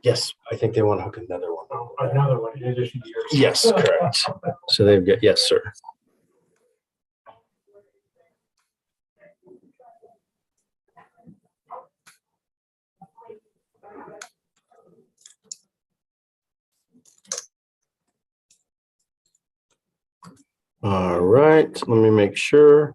Yes, I think they want to hook another one. Oh, another one in addition to yours. Yes, correct. So they've got, yes, sir. All right, let me make sure.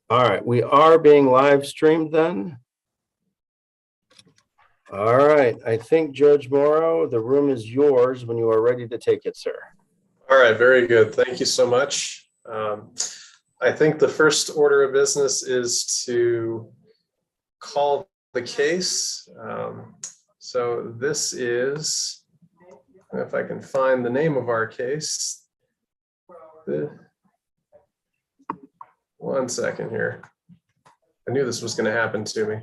All right, we are being live streamed then. All right, I think Judge Morrow, the room is yours when you are ready to take it, sir. All right, very good. Thank you so much. I think the first order of business is to call the case. So this is, if I can find the name of our case. One second here. I knew this was going to happen to me.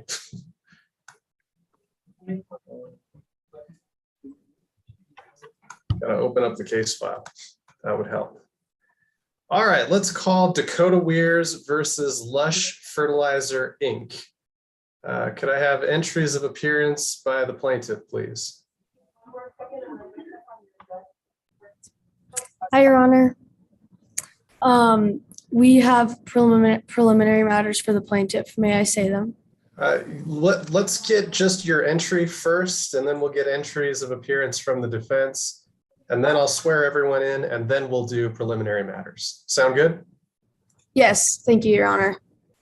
Gotta open up the case file. That would help. All right, let's call Dakota Weirs versus Lush Fertilizer, Inc. Could I have entries of appearance by the plaintiff, please? Hi, Your Honor. We have preliminary matters for the plaintiff. May I say them? Let's get just your entry first, and then we'll get entries of appearance from the defense, and then I'll swear everyone in, and then we'll do preliminary matters. Sound good? Yes, thank you, Your Honor.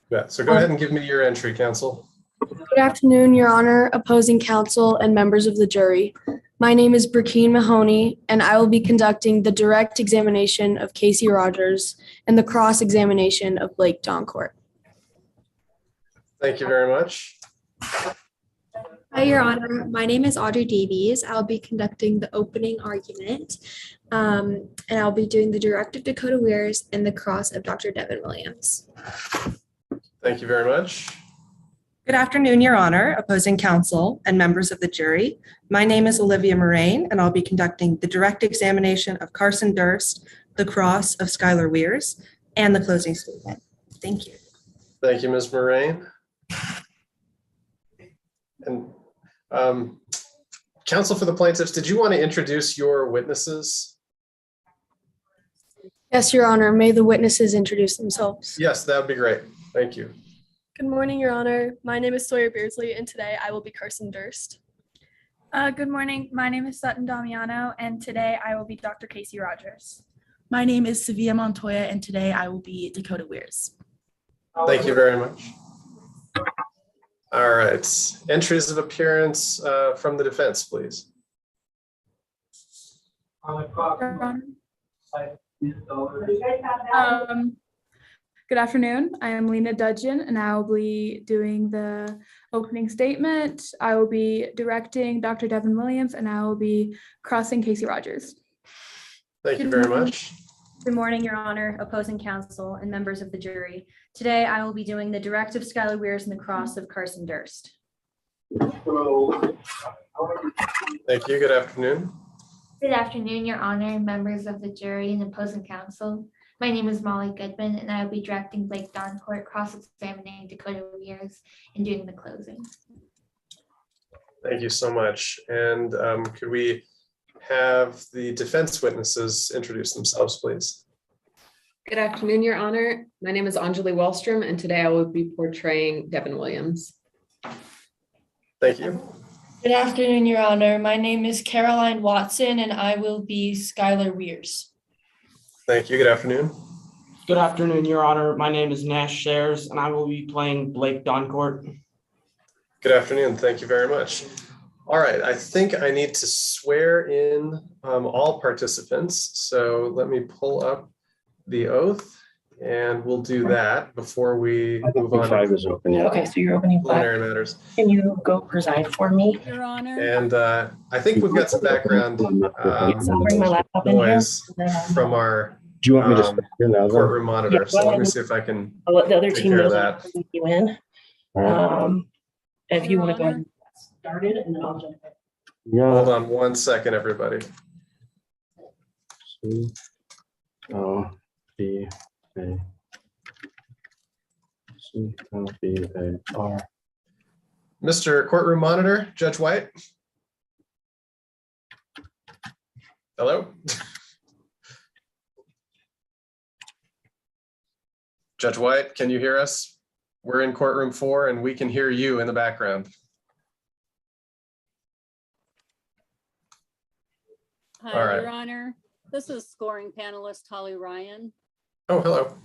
Yeah, so go ahead and give me your entry, counsel. Good afternoon, Your Honor, opposing counsel, and members of the jury. My name is Brakeen Mahoney, and I will be conducting the direct examination of Casey Rogers and the cross-examination of Blake Doncourt. Thank you very much. Hi, Your Honor. My name is Audrey Davies. I'll be conducting the opening argument, and I'll be doing the direct of Dakota Weirs and the cross of Dr. Devin Williams. Thank you very much. Good afternoon, Your Honor, opposing counsel, and members of the jury. My name is Olivia Moraine, and I'll be conducting the direct examination of Carson Durst, the cross of Skylar Weirs, and the closing statement. Thank you. Thank you, Ms. Moraine. And counsel for the plaintiffs, did you want to introduce your witnesses? Yes, Your Honor. May the witnesses introduce themselves. Yes, that would be great. Thank you. Good morning, Your Honor. My name is Sawyer Beardsley, and today I will be Carson Durst. Good morning. My name is Sutton Damiano, and today I will be Dr. Casey Rogers. My name is Sevilla Montoya, and today I will be Dakota Weirs. Thank you very much. All right. Entries of appearance from the defense, please. Good afternoon. I am Lena Dudgeon, and I will be doing the opening statement. I will be directing Dr. Devin Williams, and I will be crossing Casey Rogers. Thank you very much. Good morning, Your Honor, opposing counsel, and members of the jury. Today, I will be doing the direct of Skylar Weirs and the cross of Carson Durst. Thank you. Good afternoon. Good afternoon, Your Honor, members of the jury and opposing counsel. My name is Molly Goodman, and I will be directing Blake Doncourt, cross-examining Dakota Weirs, and doing the closing. Thank you so much. And could we have the defense witnesses introduce themselves, please? Good afternoon, Your Honor. My name is Anjali Wallstrom, and today I will be portraying Devin Williams. Thank you. Good afternoon, Your Honor. My name is Caroline Watson, and I will be Skylar Weirs. Thank you. Good afternoon. Good afternoon, Your Honor. My name is Nash Shares, and I will be playing Blake Doncourt. Good afternoon. Thank you very much. All right. I think I need to swear in all participants. So let me pull up the oath, and we'll do that before we move on. Five is open yet. Okay, so you're opening preliminary matters. Can you go preside for me? Your Honor. And I think we've got some background I'll bring my laptop in here. noise from our Do you want me to start here now? courtroom monitor. Yeah, So let me see if I can I'll let the other take team care know of that that. I'll you in. If you Your want to go ahead Honor. and start it, and then I'll jump in. Yeah. Hold on one second, everybody. C-O-B-A-R. Mr. Courtroom Monitor, Judge White. Hello? Judge White, can you hear us? We're in courtroom 4 and we can hear you in the background. Hi, All right. Your Honor. This is scoring panelist Holly Ryan. Oh, hello.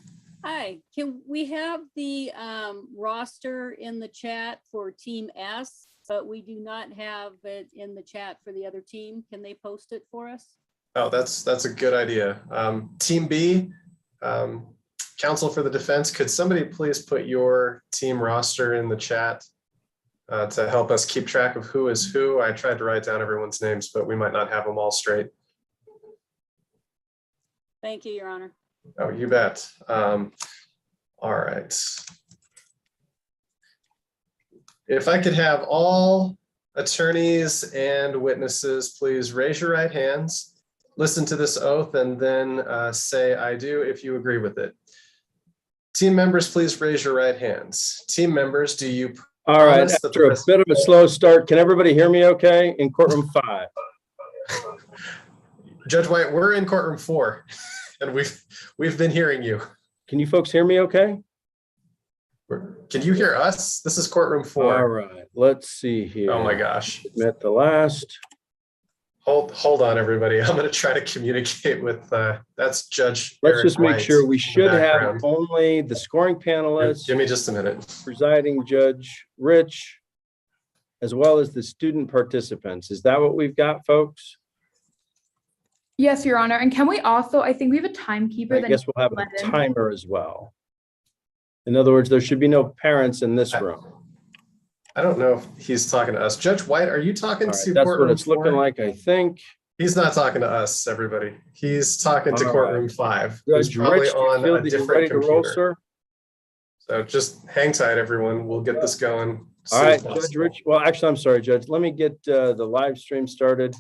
Hi, can we have the roster in the chat for Team S, but we do not have it in the chat for the other team. Can they post it for us? Oh, that's a good idea. Team B, counsel for the defense, could somebody please put your team roster in the chat to help us keep track of who is who? I tried to write down everyone's names, but we might not have them all straight. Thank you, Your Honor. Oh, you bet. All right. If I could have all attorneys and witnesses, please raise your right hands, listen to this oath, and then say I do if you agree with it. Team members, please raise your right hands. Team members, do you All right, promise that after a the bit of a slow start, can everybody hear me okay in courtroom 5? Judge White, we're in courtroom 4 and we've been hearing you. Can you folks hear me okay? Can you hear us? This is courtroom 4. All right, let's see here. Oh my gosh. Admit the last. Hold on, everybody. I'm going to try to communicate with, that's Judge Let's Eric just make White sure we in the should have background. only the scoring panelists, Give me just a minute. presiding Judge Rich, as well as the student participants. Is that what we've got, folks? Yes, Your Honor. And can we also, I think we have a timekeeper. I that guess we'll have let a in. timer as well. In other words, there should be no parents in this room. I don't know if he's talking to us. Judge White, are you talking All right, to that's courtroom what it's 4? looking like, I think. He's not talking to us, everybody. He's talking to All courtroom right. 5. He's Judge probably Rich, do you on feel a that you're different ready to roll, computer. sir? So just hang tight, everyone. We'll get this going. as All soon as right, Judge possible. Rich. Well, actually, I'm sorry, Judge. Let me get the live stream started.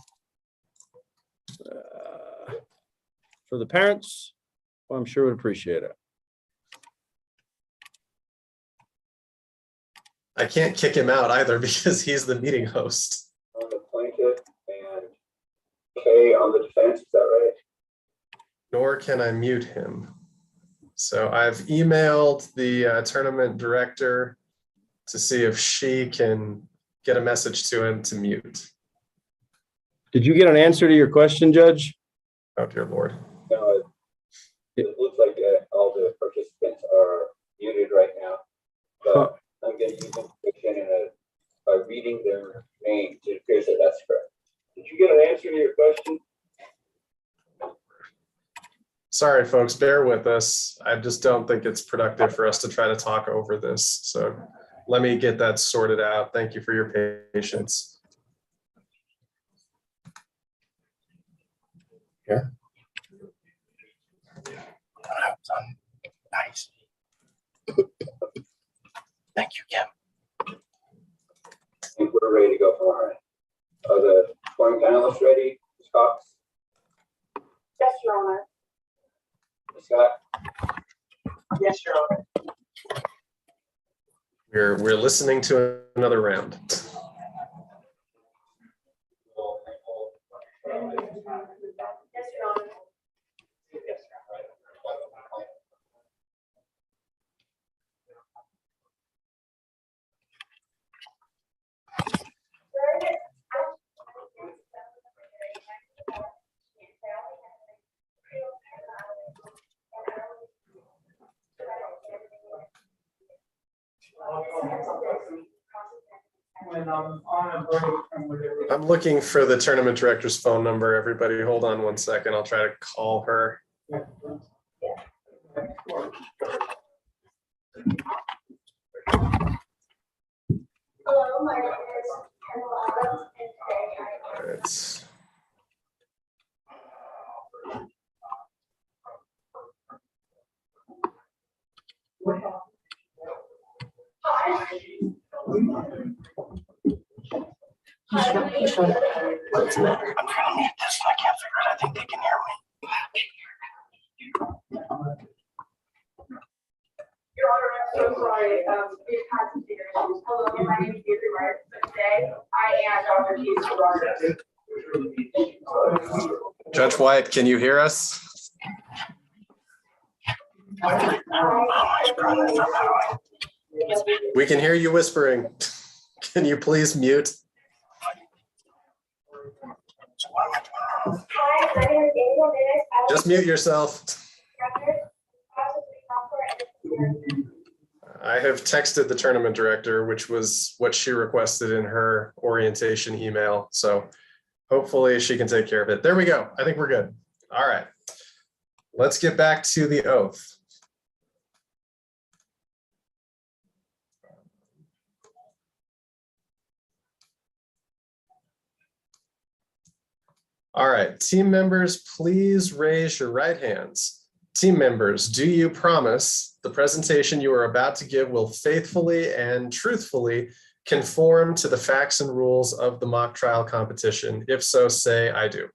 For the parents, well, I'm sure would appreciate it. I can't kick him out either because he's the meeting host. On the plaintiff and K on the defense, is that right? Nor can I mute him. So I've emailed the tournament director to see if she can get a message to him to mute. Did you get an answer to your question, Judge? Oh, dear Lord. No, it looks like all the participants are muted right now. But I'm going to use information by reading their names. It appears that that's correct. Did you get an answer to your question? Sorry, folks, bear with us. I just don't think it's productive for us to try to talk over this. So let me get that sorted out. Thank you for your patience. Yeah. Nice. Thank you, Kim. I think we're ready to go for it. Are the scoring panelists ready? Ms. Cox? Yes, Your Honor. Ms. Scott? Yes, Your Honor. We're listening to another round. Yes, Your Honor. I'm looking for the tournament director's phone number, everybody. Hold on one second. I'll try to call her. Hello, my name is Kendall Adams, and today I It's What's the matter? I'm trying to mute this and I can't figure it. I think they can hear me. sorry, we've had some bigger issues. Hello, my name is Avery Mark, but today I am Dr. Casey Rogers. Judge White, can you hear us? We can hear you whispering. Can you please mute? Hi, my name is Angel Dennis. Just mute yourself. I have texted the tournament director, which was what she requested in her orientation email. So hopefully she can take care of it. There we go. I think we're good. All right. Let's get back to the oath. All right, team members, please raise your right hands. Team members, do you promise the presentation you are about to give will faithfully and truthfully conform to the facts and rules of the mock trial competition? If so, say I do.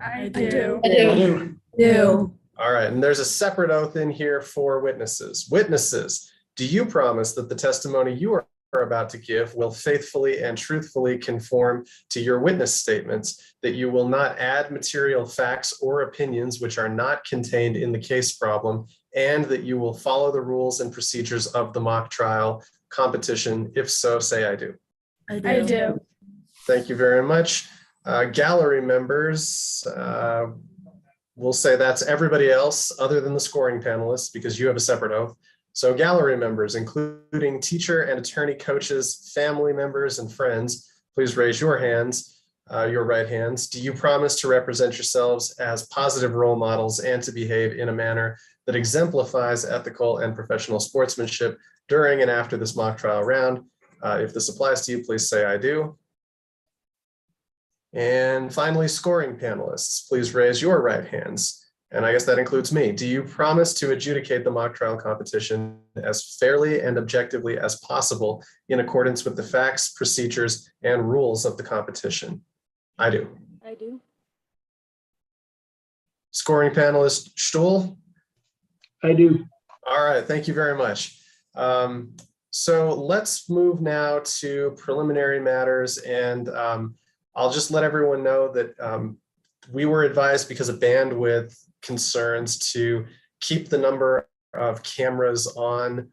I do. I do. All right, and there's a separate oath in here for witnesses. Witnesses, do you promise that the testimony you are about to give will faithfully and truthfully conform to your witness statements, that you will not add material facts or opinions which are not contained in the case problem, and that you will follow the rules and procedures of the mock trial competition? If so, say I do. I do. Thank you very much. Gallery members, we'll say that's everybody else other than the scoring panelists, because you have a separate oath. So gallery members, including teacher and attorney coaches, family members, and friends, please raise your hands, your right hands. Do you promise to represent yourselves as positive role models and to behave in a manner that exemplifies ethical and professional sportsmanship during and after this mock trial round? If this applies to you, please say I do. And finally, scoring panelists, please raise your right hands. And I guess that includes me. Do you promise to adjudicate the mock trial competition as fairly and objectively as possible in accordance with the facts, procedures, and rules of the competition? I do. I do. Scoring panelist Stuhl? I do. All right, thank you very much. So let's move now to preliminary matters, and I'll just let everyone know that we were advised, because of bandwidth concerns, to keep the number of cameras on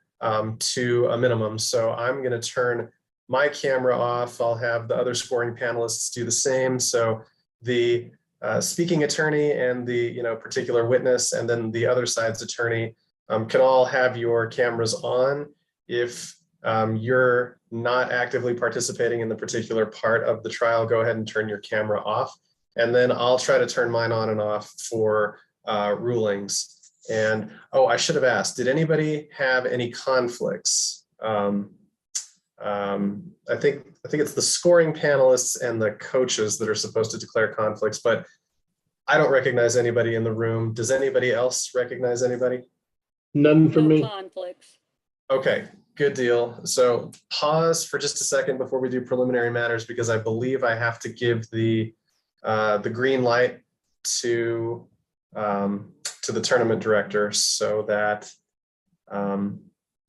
to a minimum. So I'm going to turn my camera off. I'll have the other scoring panelists do the same. So the speaking attorney and the particular witness, and then the other side's attorney can all have your cameras on. If you're not actively participating in the particular part of the trial, go ahead and turn your camera off. And then I'll try to turn mine on and off for rulings. And I should have asked, did anybody have any conflicts? I think it's the scoring panelists and the coaches that are supposed to declare conflicts, but I don't recognize anybody in the room. Does anybody else recognize anybody? None for me. Conflicts. Okay, good deal. So pause for just a second before we do preliminary matters, because I believe I have to give the green light to the tournament director so that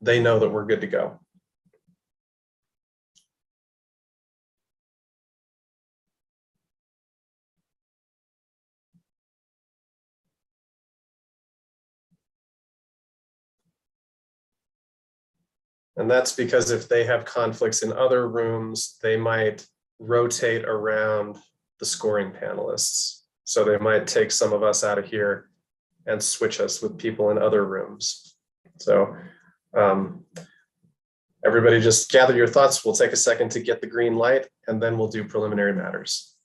they know that we're good to go. And that's because if they have conflicts in other rooms, they might rotate around the scoring panelists. So they might take some of us out of here and switch us with people in other rooms. So everybody just gather your thoughts. We'll take a second to get the green light, and then we'll do preliminary matters.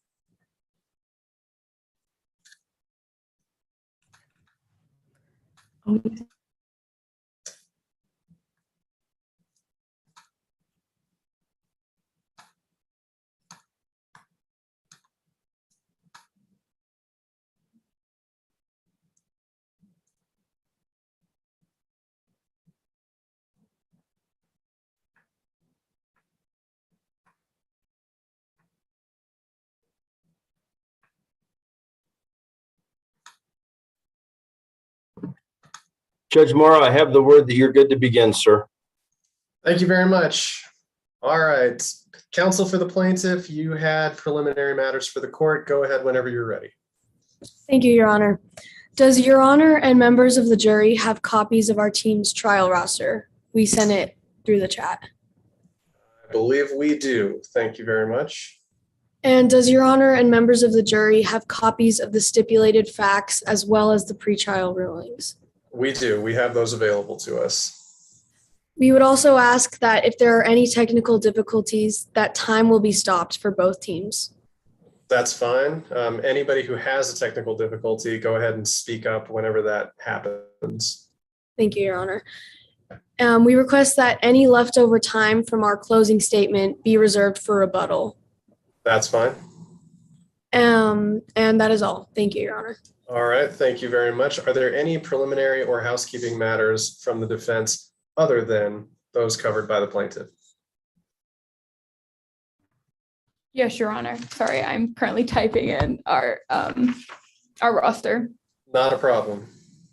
Judge Morrow, I have the word that you're good to begin, sir. Thank you very much. All right. Counsel for the plaintiff, you had preliminary matters for the court. Go ahead whenever you're ready. Thank you, Your Honor. Does Your Honor and members of the jury have copies of our team's trial roster? We sent it through the chat. I believe we do. Thank you very much. And does Your Honor and members of the jury have copies of the stipulated facts as well as the pretrial rulings? We do. We have those available to us. We would also ask that if there are any technical difficulties, that time will be stopped for both teams. That's fine. Anybody who has a technical difficulty, go ahead and speak up whenever that happens. Thank you, Your Honor. We request that any leftover time from our closing statement be reserved for rebuttal. That's fine. And that is all. Thank you, Your Honor. All right. Thank you very much. Are there any preliminary or housekeeping matters from the defense other than those covered by the plaintiff? Yes, Your Honor. Sorry, I'm currently typing in our roster. Not a problem.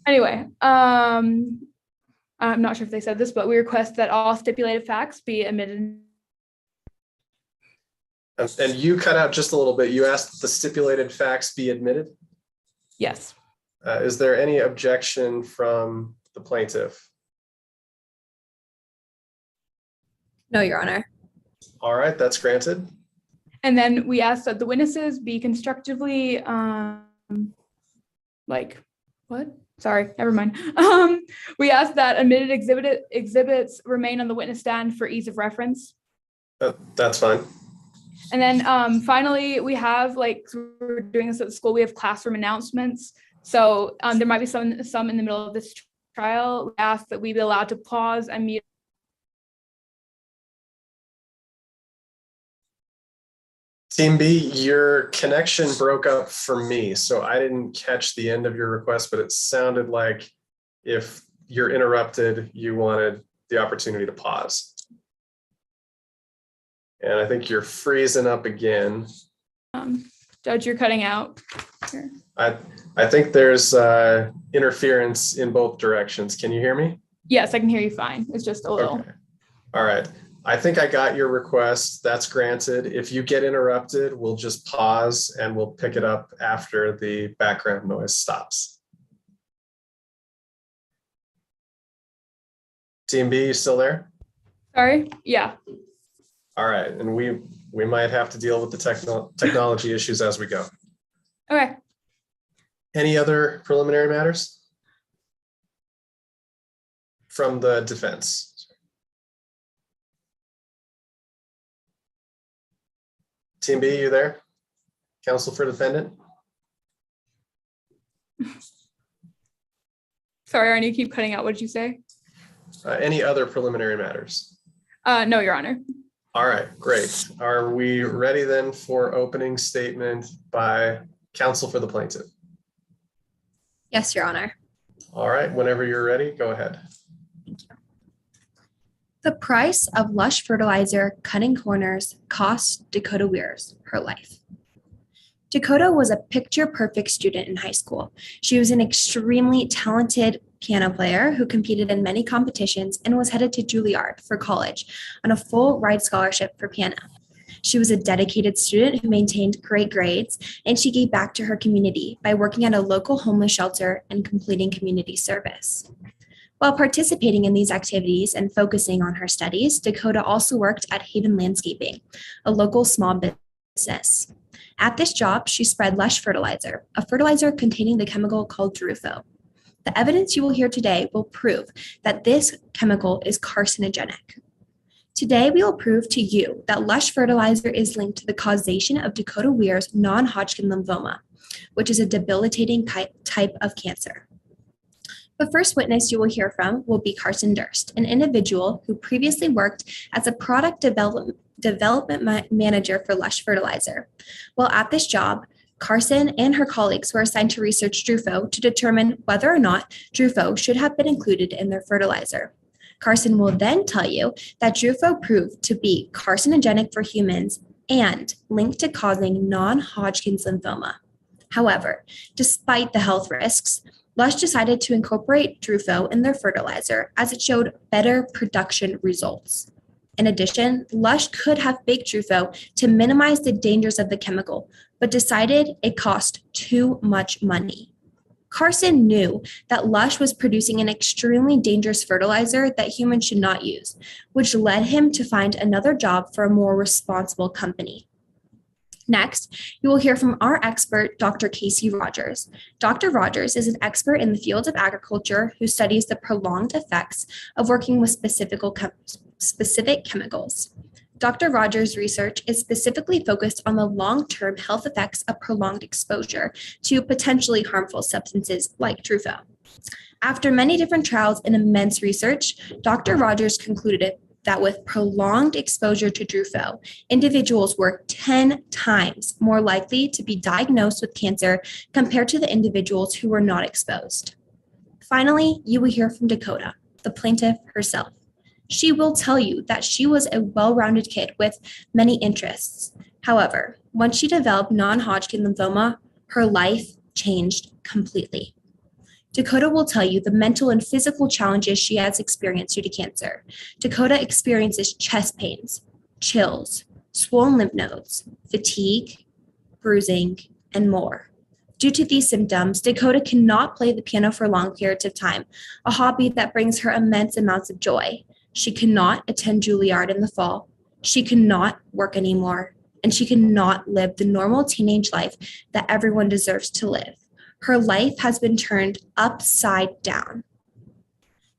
Anyway, I'm not sure if they said this, but we request that all stipulated facts be admitted. And you cut out just a little bit. You asked that the stipulated facts be admitted? Yes. Is there any objection from the plaintiff? No, Your Honor. All right, that's granted. And then we ask that the witnesses be constructively, what? Sorry, never mind. We ask that admitted exhibits remain on the witness stand for ease of reference. That's fine. And then finally, we have, we're doing this at the school, we have classroom announcements. So there might be some in the middle of this trial. We ask that we be allowed to pause and mute. Team B, your connection broke up for me, so I didn't catch the end of your request, but it sounded like if you're interrupted, you wanted the opportunity to pause. And I think you're freezing up again. Judge, you're cutting out. Here. I think there's interference in both directions. Can you hear me? Yes, I can hear you fine. It's just a little. Okay. All right. I think I got your request. That's granted. If you get interrupted, we'll just pause and we'll pick it up after the background noise stops. Team B, you still there? Sorry? Yeah. All right. And we might have to deal with the technology issues as we go. Okay. Any other preliminary matters from the defense? Team B, you there? Counsel for defendant? Sorry, Arnie, you keep cutting out. What did you say? Any other preliminary matters? No, Your Honor. All right, great. Are we ready then for opening statement by counsel for the plaintiff? Yes, Your Honor. All right, whenever you're ready, go ahead. The price of Lush fertilizer cutting corners cost Dakota Weirs her life. Dakota was a picture-perfect student in high school. She was an extremely talented piano player who competed in many competitions and was headed to Juilliard for college on a full ride scholarship for piano. She was a dedicated student who maintained great grades, and she gave back to her community by working at a local homeless shelter and completing community service. While participating in these activities and focusing on her studies, Dakota also worked at Haven Landscaping, a local small business. At this job, she spread Lush fertilizer, a fertilizer containing the chemical called Drufo. The evidence you will hear today will prove that this chemical is carcinogenic. Today, we will prove to you that Lush fertilizer is linked to the causation of Dakota Weir's non-Hodgkin lymphoma, which is a debilitating type of cancer. The first witness you will hear from will be Carson Durst, an individual who previously worked as a product development manager for Lush Fertilizer. While at this job, Carson and her colleagues were assigned to research Drufo to determine whether or not Drufo should have been included in their fertilizer. Carson will then tell you that Drufo proved to be carcinogenic for humans and linked to causing non-Hodgkin's lymphoma. However, despite the health risks, Lush decided to incorporate Drufo in their fertilizer as it showed better production results. In addition, Lush could have baked Drufo to minimize the dangers of the chemical, but decided it cost too much money. Carson knew that Lush was producing an extremely dangerous fertilizer that humans should not use, which led him to find another job for a more responsible company. Next, you will hear from our expert, Dr. Casey Rogers. Dr. Rogers is an expert in the field of agriculture who studies the prolonged effects of working with specific chemicals. Dr. Rogers' research is specifically focused on the long-term health effects of prolonged exposure to potentially harmful substances like Drufo. After many different trials and immense research, Dr. Rogers concluded that with prolonged exposure to Drufo, individuals were 10 times more likely to be diagnosed with cancer compared to the individuals who were not exposed. Finally, you will hear from Dakota, the plaintiff herself. She will tell you that she was a well-rounded kid with many interests. However, once she developed non-Hodgkin lymphoma, her life changed completely. Dakota will tell you the mental and physical challenges she has experienced due to cancer. Dakota experiences chest pains, chills, swollen lymph nodes, fatigue, bruising, and more. Due to these symptoms, Dakota cannot play the piano for long periods of time, a hobby that brings her immense amounts of joy. She cannot attend Juilliard in the fall. She cannot work anymore, and she cannot live the normal teenage life that everyone deserves to live. Her life has been turned upside down.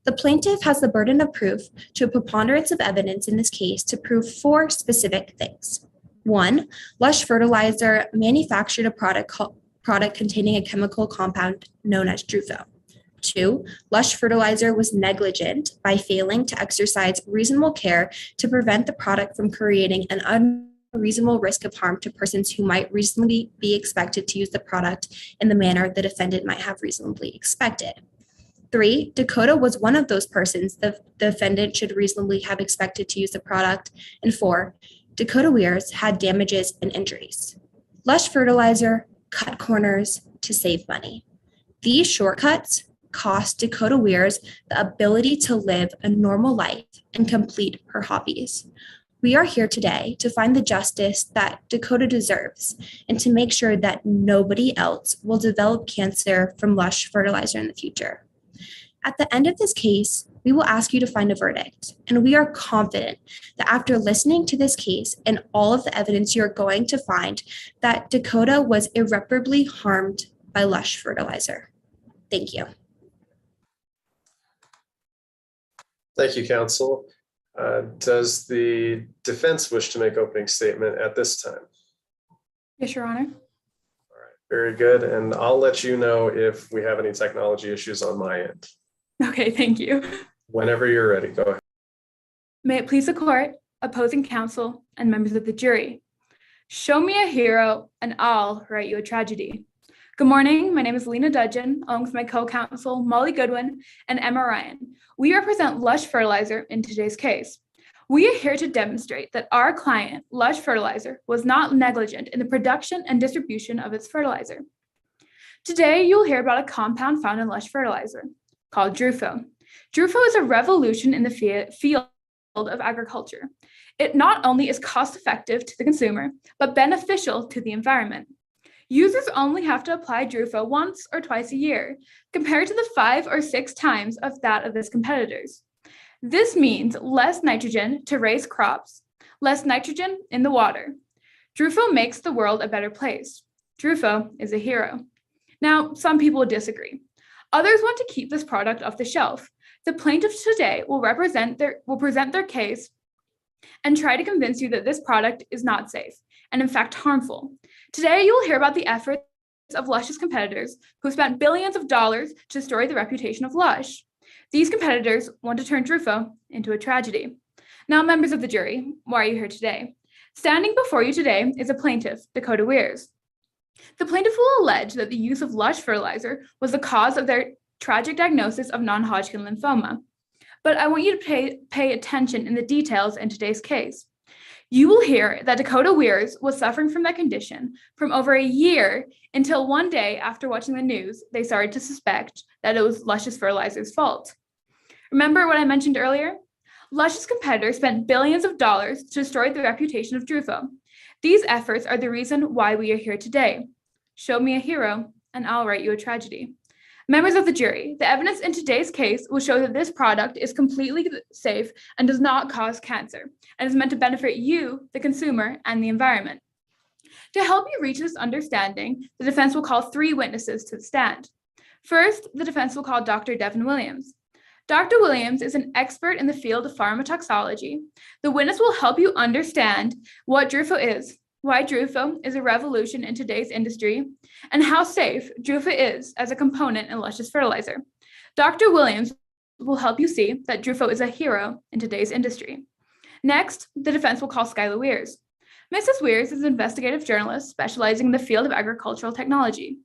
The plaintiff has the burden of proof to a preponderance of evidence in this case to prove 4 specific things. 1, Lush Fertilizer manufactured a product containing a chemical compound known as Drufo. 2, Lush Fertilizer was negligent by failing to exercise reasonable care to prevent the product from creating an unreasonable risk of harm to persons who might reasonably be expected to use the product in the manner the defendant might have reasonably expected. 3, Dakota was one of those persons the defendant should reasonably have expected to use the product. And 4, Dakota Weirs had damages and injuries. Lush Fertilizer cut corners to save money. These shortcuts cost Dakota Weirs the ability to live a normal life and complete her hobbies. We are here today to find the justice that Dakota deserves and to make sure that nobody else will develop cancer from Lush Fertilizer in the future. At the end of this case, we will ask you to find a verdict, and we are confident that after listening to this case and all of the evidence you're going to find, that Dakota was irreparably harmed by Lush Fertilizer. Thank you. Thank you, counsel. Does the defense wish to make opening statement at this time? Yes, Your Honor. Very good. And I'll let you know if we have any technology issues on my end. Okay, thank you. Whenever you're ready, go ahead. May it please the court, opposing counsel, and members of the jury. Show me a hero and I'll write you a tragedy. Good morning. My name is Lena Dudgeon, along with my co-counsel, Molly Goodwin and Emma Ryan. We represent Lush Fertilizer in today's case. We are here to demonstrate that our client, Lush Fertilizer, was not negligent in the production and distribution of its fertilizer. Today, you'll hear about a compound found in Lush Fertilizer called Drufo. Drufo is a revolution in the field of agriculture. It not only is cost-effective to the consumer, but beneficial to the environment. Users only have to apply Drufo once or twice a year, compared to the 5 or 6 times of that of its competitors. This means less nitrogen to raise crops, less nitrogen in the water. Drufo makes the world a better place. Drufo is a hero. Now, some people disagree. Others want to keep this product off the shelf. The plaintiffs today will present their case and try to convince you that this product is not safe and in fact harmful. Today, you will hear about the efforts of Lush's competitors who spent billions of dollars to destroy the reputation of Lush. These competitors want to turn Drufo into a tragedy. Now, members of the jury, why are you here today? Standing before you today is a plaintiff, Dakota Weirs. The plaintiff will allege that the use of Lush Fertilizer was the cause of their tragic diagnosis of non-Hodgkin lymphoma. But I want you to pay attention in the details in today's case. You will hear that Dakota Weirs was suffering from that condition from over a year until one day after watching the news, they started to suspect that it was Luscious Fertilizer's fault. Remember what I mentioned earlier? Lush's competitors spent billions of dollars to destroy the reputation of Drufo. These efforts are the reason why we are here today. Show me a hero, and I'll write you a tragedy. Members of the jury, the evidence in today's case will show that this product is completely safe and does not cause cancer, and is meant to benefit you, the consumer, and the environment. To help you reach this understanding, the defense will call 3 witnesses to the stand. First, the defense will call Dr. Devin Williams. Dr. Williams is an expert in the field of pharmacotoxicology. The witness will help you understand what Drufo is, why Drufo is a revolution in today's industry, and how safe Drufo is as a component in Luscious Fertilizer. Dr. Williams will help you see that Drufo is a hero in today's industry. Next, the defense will call Skylar Weirs. Mrs. Weirs is an investigative journalist specializing in the field of agricultural technology.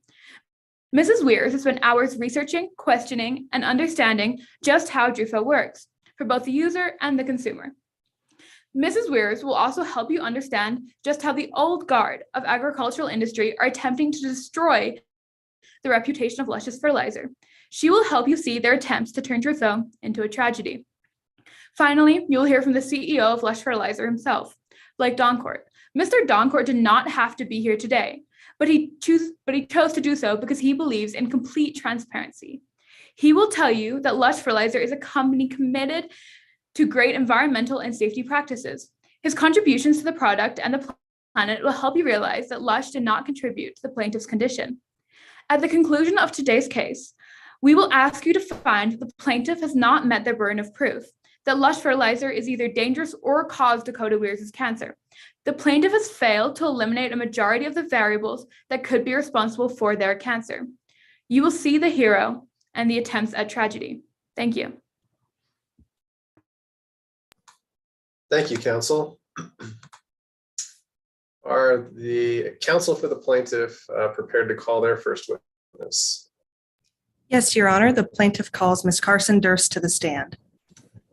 Mrs. Weirs has spent hours researching, questioning, and understanding just how Drufo works for both the user and the consumer. Mrs. Weirs will also help you understand just how the old guard of agricultural industry are attempting to destroy the reputation of Luscious Fertilizer. She will help you see their attempts to turn Drufo into a tragedy. Finally, you will hear from the CEO of Lush Fertilizer himself, Blake Doncourt. Mr. Doncourt did not have to be here today, but he chose to do so because he believes in complete transparency. He will tell you that Lush Fertilizer is a company committed to great environmental and safety practices. His contributions to the product and the planet will help you realize that Lush did not contribute to the plaintiff's condition. At the conclusion of today's case, we will ask you to find that the plaintiff has not met their burden of proof, that Lush Fertilizer is either dangerous or caused Dakota Weirs' cancer. The plaintiff has failed to eliminate a majority of the variables that could be responsible for their cancer. You will see the hero and the attempts at tragedy. Thank you. Thank you, counsel. Are the counsel for the plaintiff prepared to call their first witness? Yes, Your Honor. The plaintiff calls Ms. Carson Durst to the stand.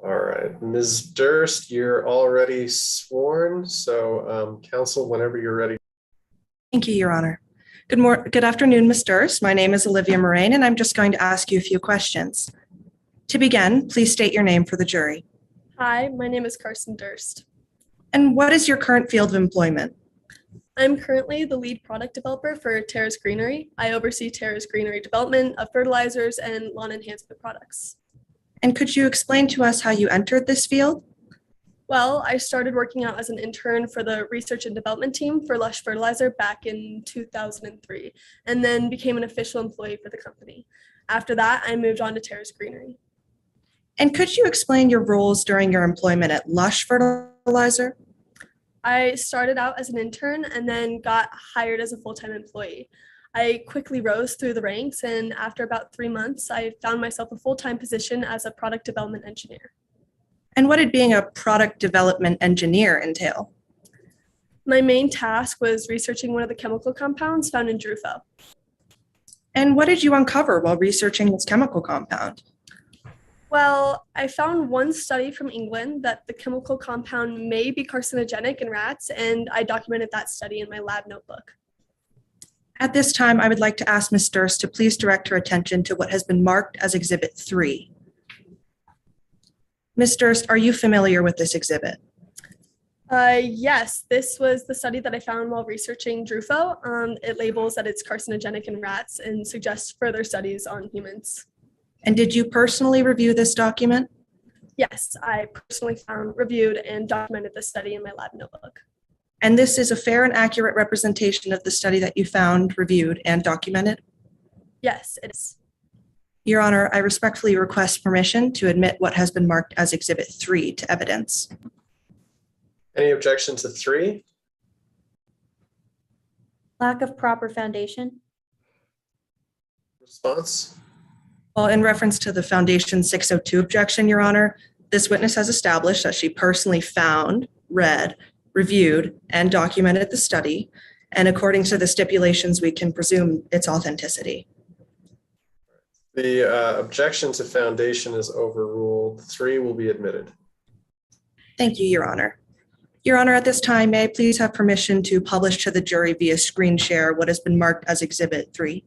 All right, Ms. Durst, you're already sworn, so counsel, whenever you're ready. Thank you, Your Honor. Good afternoon, Ms. Durst. My name is Olivia Moraine, and I'm just going to ask you a few questions. To begin, please state your name for the jury. Hi, my name is Carson Durst. And what is your current field of employment? I'm currently the lead product developer for Terrace Greenery. I oversee Terrace Greenery development of fertilizers and lawn enhancement products. And could you explain to us how you entered this field? Well, I started working out as an intern for the research and development team for Lush Fertilizer back in 2003, and then became an official employee for the company. After that, I moved on to Terrace Greenery. And could you explain your roles during your employment at Lush Fertilizer? I started out as an intern and then got hired as a full-time employee. I quickly rose through the ranks, and after about 3 months, I found myself a full-time position as a product development engineer. And what did being a product development engineer entail? My main task was researching one of the chemical compounds found in Drufo. And what did you uncover while researching this chemical compound? Well, I found one study from England that the chemical compound may be carcinogenic in rats, and I documented that study in my lab notebook. At this time, I would like to ask Ms. Durst to please direct her attention to what has been marked as Exhibit 3. Ms. Durst, are you familiar with this exhibit? Yes, this was the study that I found while researching Drufo. It labels that it's carcinogenic in rats and suggests further studies on humans. And did you personally review this document? Yes, I personally reviewed and documented this study in my lab notebook. And this is a fair and accurate representation of the study that you found, reviewed, and documented? Yes, it is. Your Honor, I respectfully request permission to admit what has been marked as Exhibit 3 to evidence. Any objection to 3? Lack of proper foundation. Response? Well, in reference to the Foundation 602 objection, Your Honor, this witness has established that she personally found, read, reviewed, and documented the study, and according to the stipulations, we can presume its authenticity. The objection to foundation is overruled. 3 will be admitted. Thank you, Your Honor. Your Honor, at this time, may I please have permission to publish to the jury via screen share what has been marked as Exhibit 3?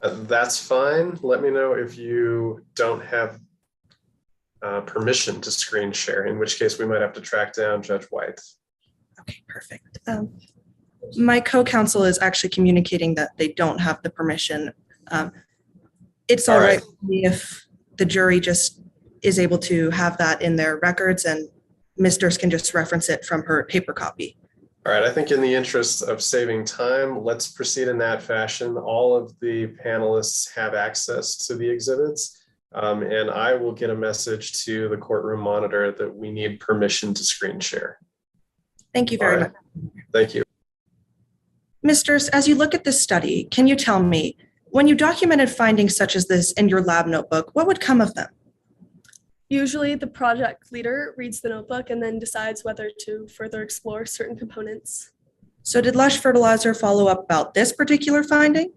That's fine. Let me know if you don't have permission to screen share, in which case we might have to track down Judge White. Okay, perfect. My co-counsel is actually communicating that they don't have the permission. It's all right with me if the jury just is able to have that in their records and Ms. Durst can just reference it from her paper copy. All right, I think in the interest of saving time, let's proceed in that fashion. All of the panelists have access to the exhibits, and I will get a message to the courtroom monitor that we need permission to screen share. Thank you very much. Thank you. Ms. Durst, as you look at this study, can you tell me, when you documented findings such as this in your lab notebook, what would come of them? Usually the project leader reads the notebook and then decides whether to further explore certain components. So did Lush Fertilizer follow up about this particular finding?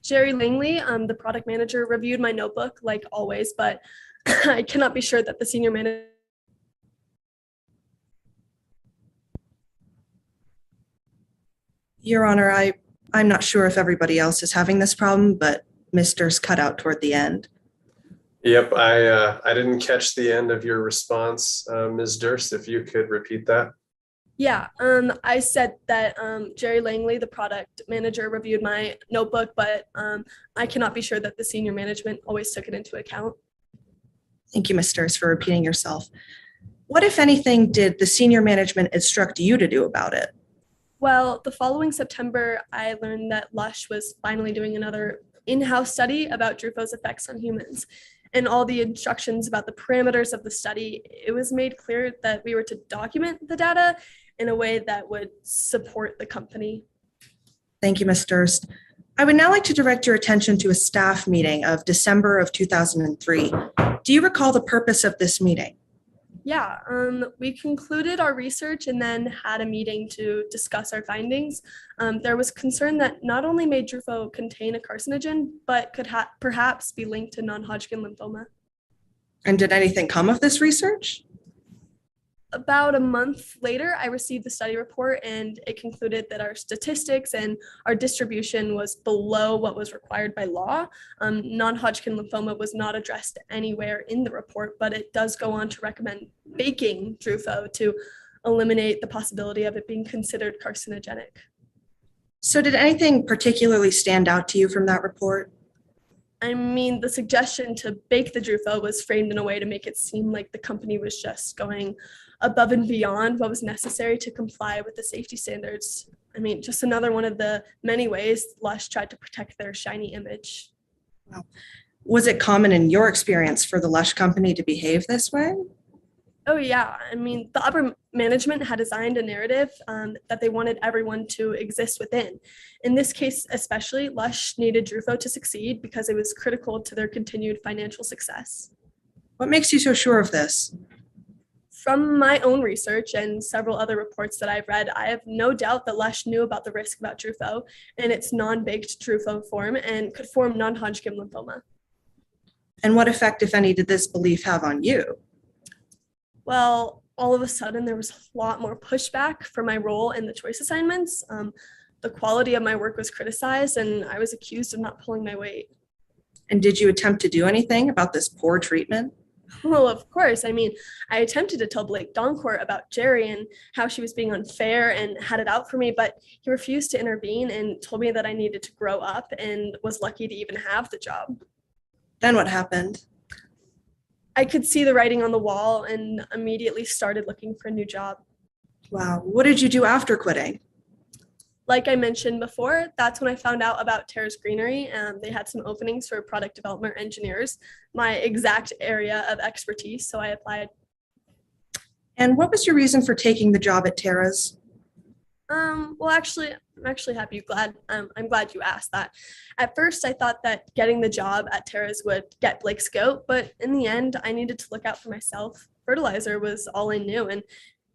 Jerry Langley, the product manager, reviewed my notebook like always, but I cannot be sure that the senior manager. Your Honor, I'm not sure if everybody else is having this problem, but Ms. Durst cut out toward the end. Yep, I didn't catch the end of your response, Ms. Durst, if you could repeat that. Yeah, I said that Jerry Langley, the product manager, reviewed my notebook, but I cannot be sure that the senior management always took it into account. Thank you, Ms. Durst, for repeating yourself. What, if anything, did the senior management instruct you to do about it? Well, the following September, I learned that Lush was finally doing another in-house study about Drufo's effects on humans. And all the instructions about the parameters of the study, it was made clear that we were to document the data in a way that would support the company. Thank you, Ms. Durst. I would now like to direct your attention to a staff meeting of December of 2003. Do you recall the purpose of this meeting? Yeah, we concluded our research and then had a meeting to discuss our findings. There was concern that not only may Drufo contain a carcinogen, but could perhaps be linked to non-Hodgkin lymphoma. And did anything come of this research? About a month later, I received the study report and it concluded that our statistics and our distribution was below what was required by law. Non-Hodgkin lymphoma was not addressed anywhere in the report, but it does go on to recommend baking Drufo to eliminate the possibility of it being considered carcinogenic. So did anything particularly stand out to you from that report? I mean, the suggestion to bake the Drufo was framed in a way to make it seem like the company was just going above and beyond what was necessary to comply with the safety standards. I mean, just another one of the many ways Lush tried to protect their shiny image. Wow. Was it common in your experience for the Lush company to behave this way? Oh yeah, I mean, the upper management had designed a narrative that they wanted everyone to exist within. In this case especially, Lush needed Drufo to succeed because it was critical to their continued financial success. What makes you so sure of this? From my own research and several other reports that I've read, I have no doubt that Lush knew about the risk about Drufo and its non-baked Drufo form and could form non-Hodgkin lymphoma. And what effect, if any, did this belief have on you? Well, all of a sudden there was a lot more pushback for my role in the choice assignments. The quality of my work was criticized and I was accused of not pulling my weight. And did you attempt to do anything about this poor treatment? Well, of course. I mean, I attempted to tell Blake Doncourt about Jerry and how she was being unfair and had it out for me, but he refused to intervene and told me that I needed to grow up and was lucky to even have the job. Then what happened? I could see the writing on the wall and immediately started looking for a new job. Wow. What did you do after quitting? Like I mentioned before, that's when I found out about Terrace Greenery. They had some openings for product development engineers, my exact area of expertise, so I applied. And what was your reason for taking the job at Terrace? Well, actually, I'm actually happy. I'm glad you asked that. At first, I thought that getting the job at Terrace would get Blake's goat, but in the end, I needed to look out for myself. Fertilizer was all I knew, and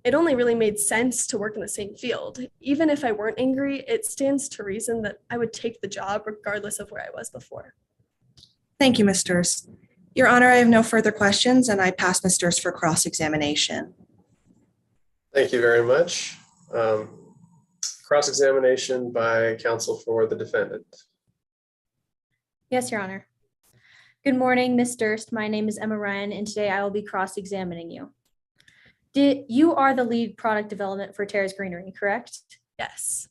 it only really made sense to work in the same field. Even if I weren't angry, it stands to reason that I would take the job regardless of where I was before. Thank you, Ms. Durst. Your Honor, I have no further questions, and I pass Ms. Durst for cross-examination. Thank you very much. Cross-examination by counsel for the defendant. Yes, Your Honor. Good morning, Ms. Durst. My name is Emma Ryan, and today I will be cross-examining you. You are the lead product development for Terra's Greenery, correct? Yes.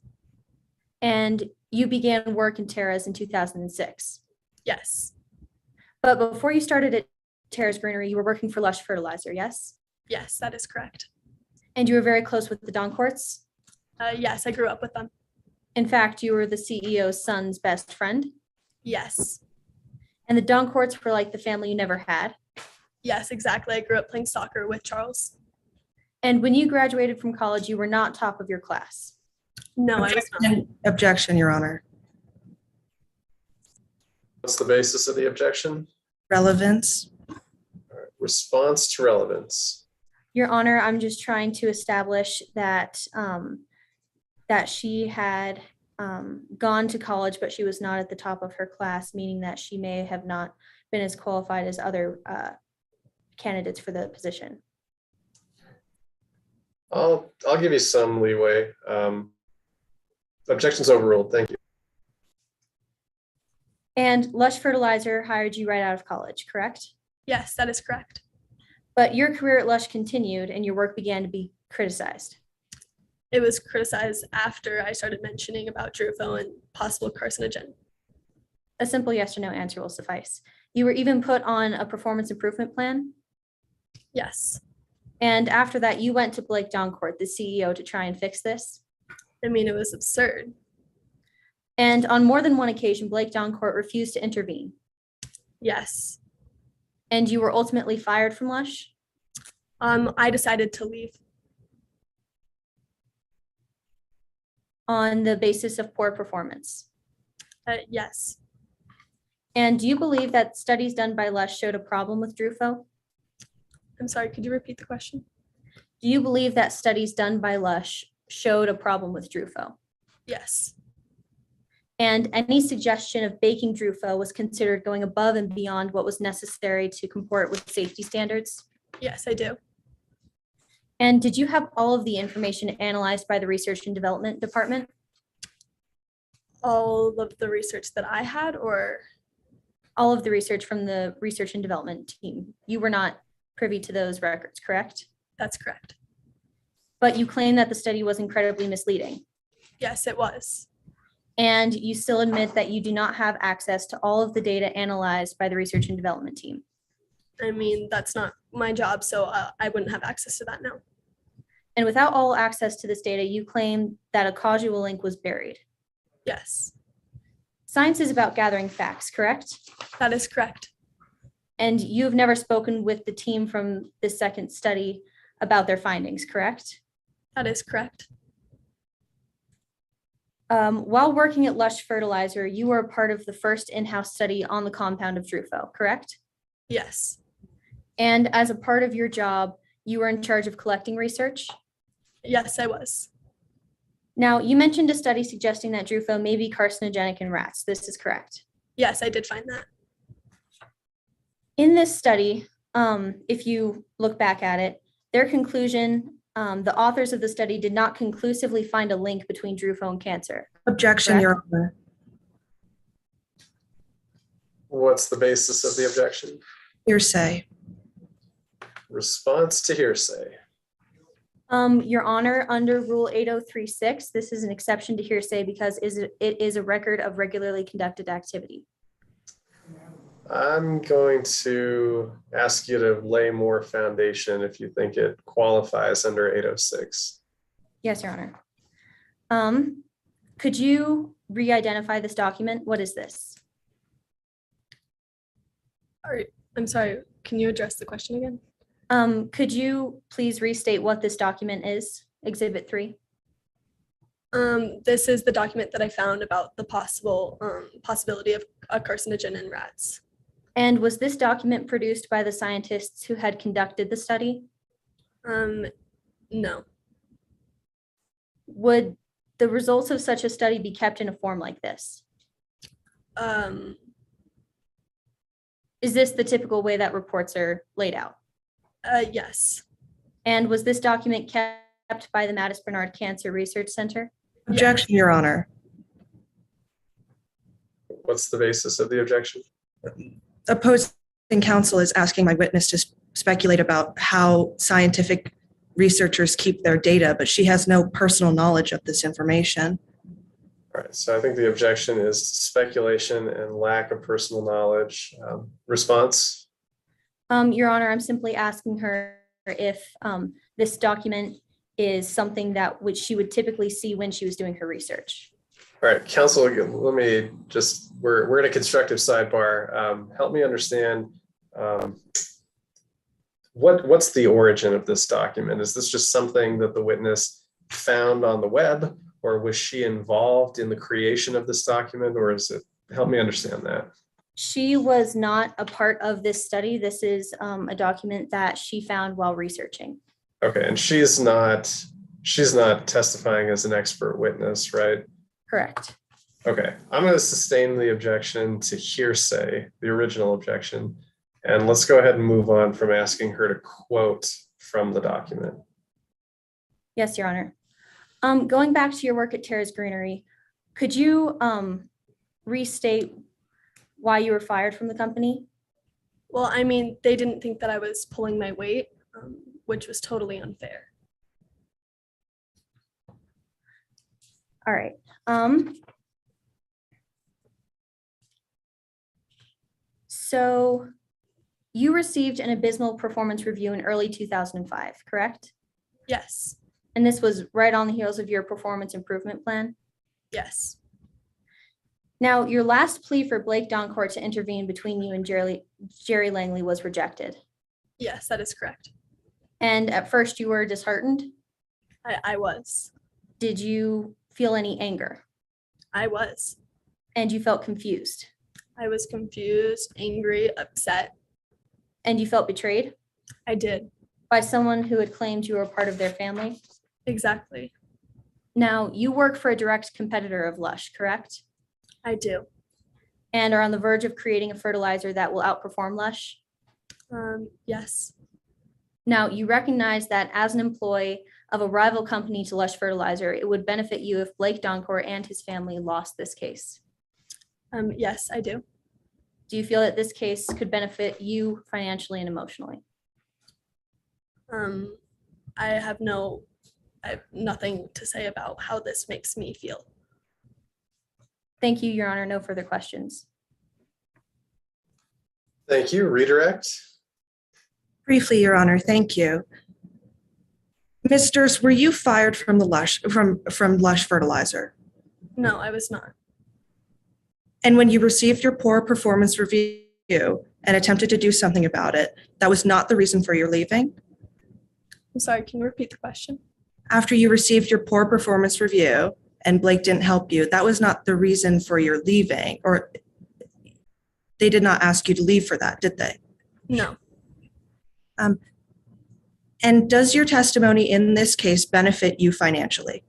And you began work in Terra's in 2006. Yes. But before you started at Terra's Greenery, you were working for Lush Fertilizer, yes? Yes, that is correct. And you were very close with the Doncourts? Yes, I grew up with them. In fact, you were the CEO's son's best friend? Yes. And the Doncourts were like the family you never had? Yes, exactly. I grew up playing soccer with Charles. And when you graduated from college, you were not top of your class? No, I was not. Objection, Your Honor. What's the basis of the objection? Relevance. All right. Response to relevance. Your Honor, I'm just trying to establish that that she had gone to college, but she was not at the top of her class, meaning that she may have not been as qualified as other candidates for the position. I'll give you some leeway. Objection's overruled. Thank you. And Lush Fertilizer hired you right out of college, correct? Yes, that is correct. But your career at Lush continued and your work began to be criticized. It was criticized after I started mentioning about Drufo and possible carcinogen. A simple yes or no answer will suffice. You were even put on a performance improvement plan. Yes. And after that, you went to Blake Doncourt, the CEO, to try and fix this. I mean, it was absurd. And on more than one occasion, Blake Doncourt refused to intervene. Yes. And you were ultimately fired from Lush? I decided to leave. On the basis of poor performance? Yes. And do you believe that studies done by Lush showed a problem with Drufo? I'm sorry, could you repeat the question? Do you believe that studies done by Lush showed a problem with Drufo? Yes. And any suggestion of baking Drufo was considered going above and beyond what was necessary to comport with safety standards? Yes, I do. And did you have all of the information analyzed by the Research and Development Department? All of the research that I had, or? All of the research from the Research and Development team. You were not privy to those records, correct? That's correct. But you claim that the study was incredibly misleading. Yes, it was. And you still admit that you do not have access to all of the data analyzed by the Research and Development team. I mean, that's not my job, so I wouldn't have access to that now. And without all access to this data, you claim that a causal link was buried. Yes. Science is about gathering facts, correct? That is correct. And you have never spoken with the team from the second study about their findings, correct? That is correct. While working at Lush Fertilizer, you were a part of the first in-house study on the compound of Drufo, correct? Yes. And as a part of your job, you were in charge of collecting research? Yes, I was. Now, you mentioned a study suggesting that Drufo may be carcinogenic in rats. This is correct? Yes, I did find that. In this study, if you look back at it, their conclusion, the authors of the study did not conclusively find a link between Drufo and cancer. Objection, correct? Your Honor. What's the basis of the objection? Hearsay. Response to hearsay. Your Honor, under Rule 8036, this is an exception to hearsay because it is a record of regularly conducted activity. I'm going to ask you to lay more foundation if you think it qualifies under 806. Yes, Your Honor. Could you re-identify this document? What is this? All right. I'm sorry, can you address the question again? Could you please restate what this document is, Exhibit 3? This is the document that I found about the possibility of a carcinogen in rats. And was this document produced by the scientists who had conducted the study? No. Would the results of such a study be kept in a form like this? Is this the typical way that reports are laid out? Yes. And was this document kept by the Mattis Bernard Cancer Research Center? Objection, Your Honor. What's the basis of the objection? Opposing counsel is asking my witness to speculate about how scientific researchers keep their data, but she has no personal knowledge of this information. All right, so I think the objection is speculation and lack of personal knowledge. Response? Your Honor, I'm simply asking her if this document is something that which she would typically see when she was doing her research. All right, counsel, let me just, we're in a constructive sidebar. Help me understand what's the origin of this document? Is this just something that the witness found on the web, or was she involved in the creation of this document, or is it, help me understand that. She was not a part of this study. This is a document that she found while researching. Okay, and she's not testifying as an expert witness, right? Correct. Okay, I'm going to sustain the objection to hearsay, the original objection, and let's go ahead and move on from asking her to quote from the document. Yes, Your Honor. Going back to your work at Terrace Greenery, could you restate why you were fired from the company? Well, I mean, they didn't think that I was pulling my weight, which was totally unfair. All right. So you received an abysmal performance review in early 2005, correct? Yes. And this was right on the heels of your performance improvement plan? Yes. Now, your last plea for Blake Doncourt to intervene between you and Jerry Langley was rejected. Yes, that is correct. And at first you were disheartened? I was. Did you feel any anger? I was. And you felt confused? I was confused, angry, upset. And you felt betrayed? I did. By someone who had claimed you were part of their family? Exactly. Now, you work for a direct competitor of Lush, correct? I do. And are on the verge of creating a fertilizer that will outperform Lush? Yes. Now, you recognize that as an employee of a rival company to Lush Fertilizer, it would benefit you if Blake Doncourt and his family lost this case. Yes, I do. Do you feel that this case could benefit you financially and emotionally? I have nothing to say about how this makes me feel. Thank you, Your Honor. No further questions. Thank you. Redirect. Briefly, Your Honor, thank you. Ms. Durst, were you fired from the Lush Fertilizer? No, I was not. And when you received your poor performance review and attempted to do something about it, that was not the reason for your leaving? I'm sorry, can you repeat the question? After you received your poor performance review and Blake didn't help you, that was not the reason for your leaving, or they did not ask you to leave for that, did they? No. And does your testimony in this case benefit you financially?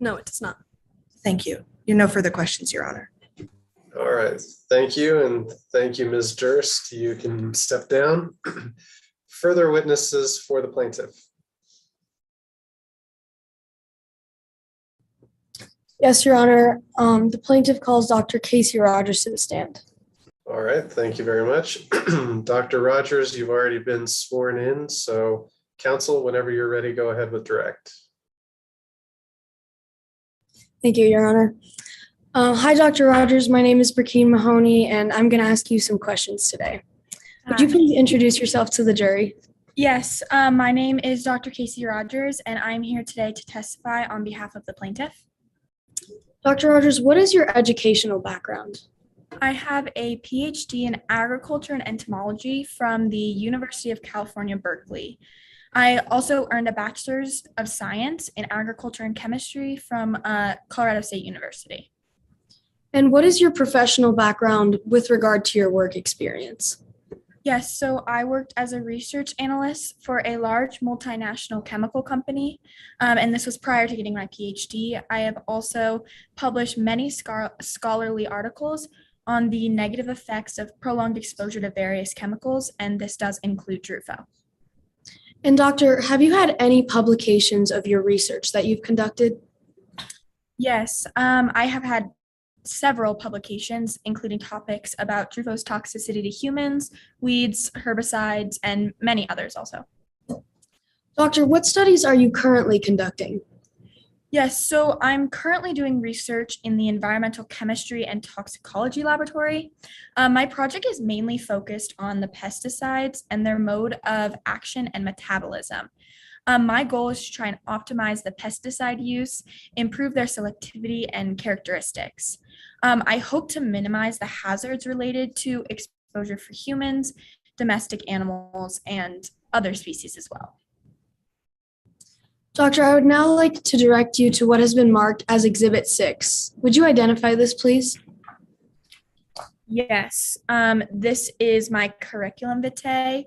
No, it does not. Thank you. You have no further questions, Your Honor. All right, thank you, and thank you, Ms. Durst. You can step down. Further witnesses for the plaintiff. Yes, Your Honor. The plaintiff calls Dr. Casey Rogers to the stand. All right, thank you very much. Dr. Rogers, you've already been sworn in, so counsel, whenever you're ready, go ahead with direct. Thank you, Your Honor. Hi, Dr. Rogers. My name is Brakeen Mahoney, and I'm going to ask you some questions today. Would you please introduce yourself to the jury? Yes, my name is Dr. Casey Rogers, and I'm here today to testify on behalf of the plaintiff. Dr. Rogers, what is your educational background? I have a PhD in agriculture and entomology from the University of California, Berkeley. I also earned a bachelor's of science in agriculture and chemistry from Colorado State University. And what is your professional background with regard to your work experience? Yes, so I worked as a research analyst for a large multinational chemical company, and this was prior to getting my PhD. I have also published many scholarly articles on the negative effects of prolonged exposure to various chemicals, and this does include DRUFO. And doctor, have you had any publications of your research that you've conducted? Yes, I have had several publications, including topics about Drufo's toxicity to humans, weeds, herbicides, and many others also. Doctor, what studies are you currently conducting? Yes, so I'm currently doing research in the environmental chemistry and toxicology laboratory. My project is mainly focused on the pesticides and their mode of action and metabolism. My goal is to try and optimize the pesticide use, improve their selectivity and characteristics. I hope to minimize the hazards related to exposure for humans, domestic animals, and other species as well. Doctor, I would now like to direct you to what has been marked as Exhibit 6. Would you identify this, please? Yes, this is my curriculum vitae,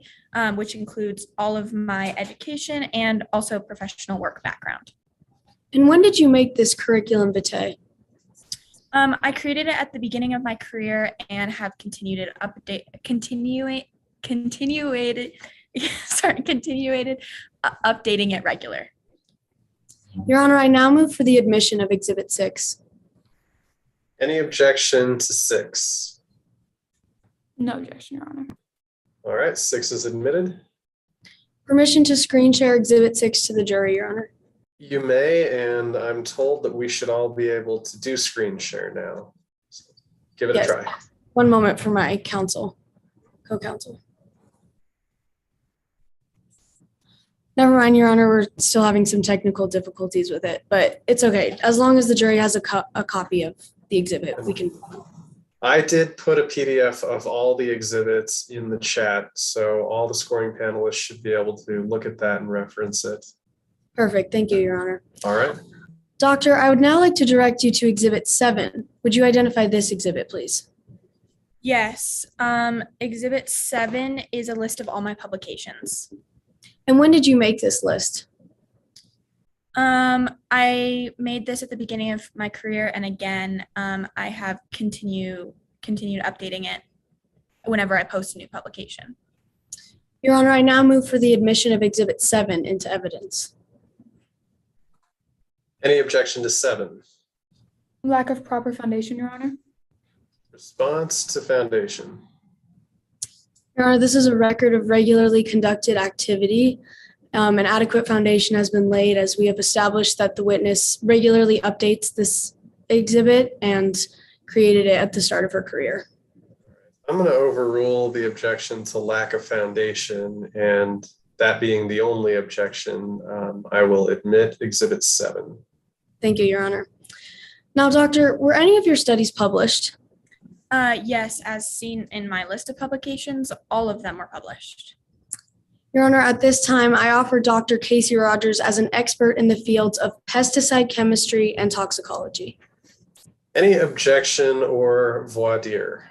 which includes all of my education and also professional work background. And when did you make this curriculum vitae? I created it at the beginning of my career and have continuated updating it regular. Your Honor, I now move for the admission of Exhibit 6. Any objection to 6? No objection, Your Honor. All right, 6 is admitted. Permission to screen share Exhibit 6 to the jury, Your Honor. You may, and I'm told that we should all be able to do screen share now. So give it Yes. a try. One moment for my co-counsel. Never mind, Your Honor, we're still having some technical difficulties with it, but it's okay. As long as the jury has a copy of the exhibit, we can. I did put a PDF of all the exhibits in the chat, so all the scoring panelists should be able to look at that and reference it. Perfect. Thank you, Your Honor. All right. Doctor, I would now like to direct you to Exhibit 7. Would you identify this exhibit, please? Yes, Exhibit 7 is a list of all my publications. And when did you make this list? I made this at the beginning of my career, and again, I have continued updating it whenever I post a new publication. Your Honor, I now move for the admission of Exhibit 7 into evidence. Any objection to 7? Lack of proper foundation, Your Honor. Response to foundation. Your Honor, this is a record of regularly conducted activity. An adequate foundation has been laid as we have established that the witness regularly updates this exhibit and created it at the start of her career. I'm going to overrule the objection to lack of foundation, and that being the only objection, I will admit Exhibit 7. Thank you, Your Honor. Now, Doctor, were any of your studies published? Yes, as seen in my list of publications, all of them were published. Your Honor, at this time, I offer Dr. Casey Rogers as an expert in the fields of pesticide chemistry and toxicology. Any objection or voir dire?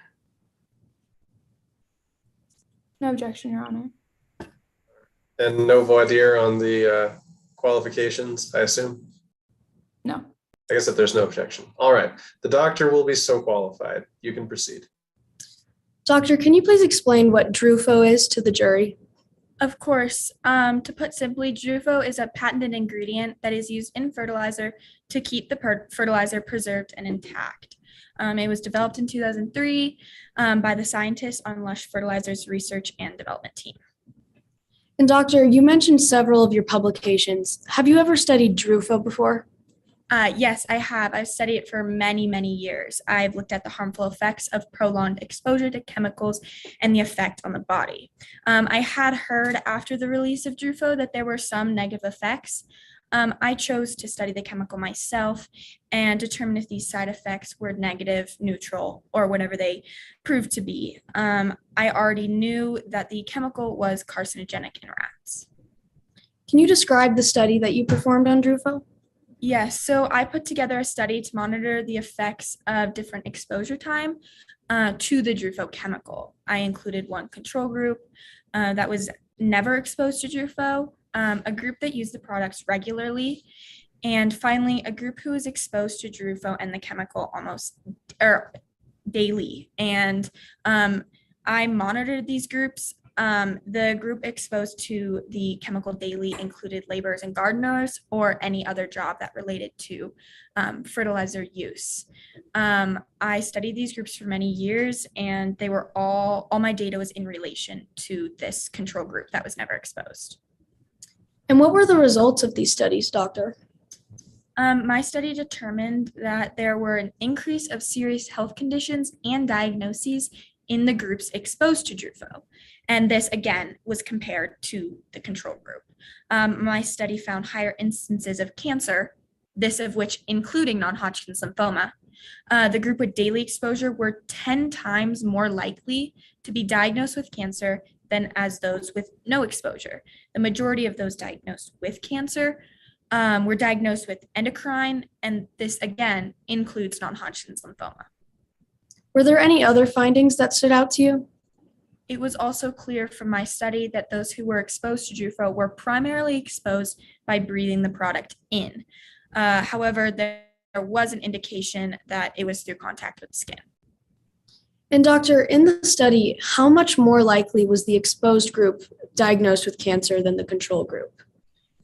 No objection, Your Honor. And no voir dire on the qualifications, I assume? No. I guess if there's no objection. All right. The doctor will be so qualified. You can proceed. Doctor, can you please explain what Drufo is to the jury? Of course. To put simply, Drufo is a patented ingredient that is used in fertilizer to keep the fertilizer preserved and intact. It was developed in 2003 by the scientists on Lush Fertilizers research and development team. And Doctor, you mentioned several of your publications. Have you ever studied Drufo before? Yes, I have. I've studied it for many, many years. I've looked at the harmful effects of prolonged exposure to chemicals and the effect on the body. I had heard after the release of Drufo that there were some negative effects. I chose to study the chemical myself and determine if these side effects were negative, neutral, or whatever they proved to be. I already knew that the chemical was carcinogenic in rats. Can you describe the study that you performed on Drufo? Yes, so I put together a study to monitor the effects of different exposure time to the Drufo chemical. I included one control group that was never exposed to Drufo, a group that used the products regularly, and finally a group who was exposed to Drufo and the chemical almost daily. And I monitored these groups The group exposed to the chemical daily included laborers and gardeners or any other job that related to fertilizer use. I studied these groups for many years, and they were all my data was in relation to this control group that was never exposed. And what were the results of these studies, doctor? My study determined that there were an increase of serious health conditions and diagnoses in the groups exposed to Drufo. And this, again, was compared to the control group. My study found higher instances of cancer, this of which including non-Hodgkin's lymphoma. The group with daily exposure were 10 times more likely to be diagnosed with cancer than as those with no exposure. The majority of those diagnosed with cancer were diagnosed with endocrine, and this again includes non-Hodgkin's lymphoma. Were there any other findings that stood out to you? It was also clear from my study that those who were exposed to Drufo were primarily exposed by breathing the product in. However, there was an indication that it was through contact with skin. And doctor, in the study, how much more likely was the exposed group diagnosed with cancer than the control group?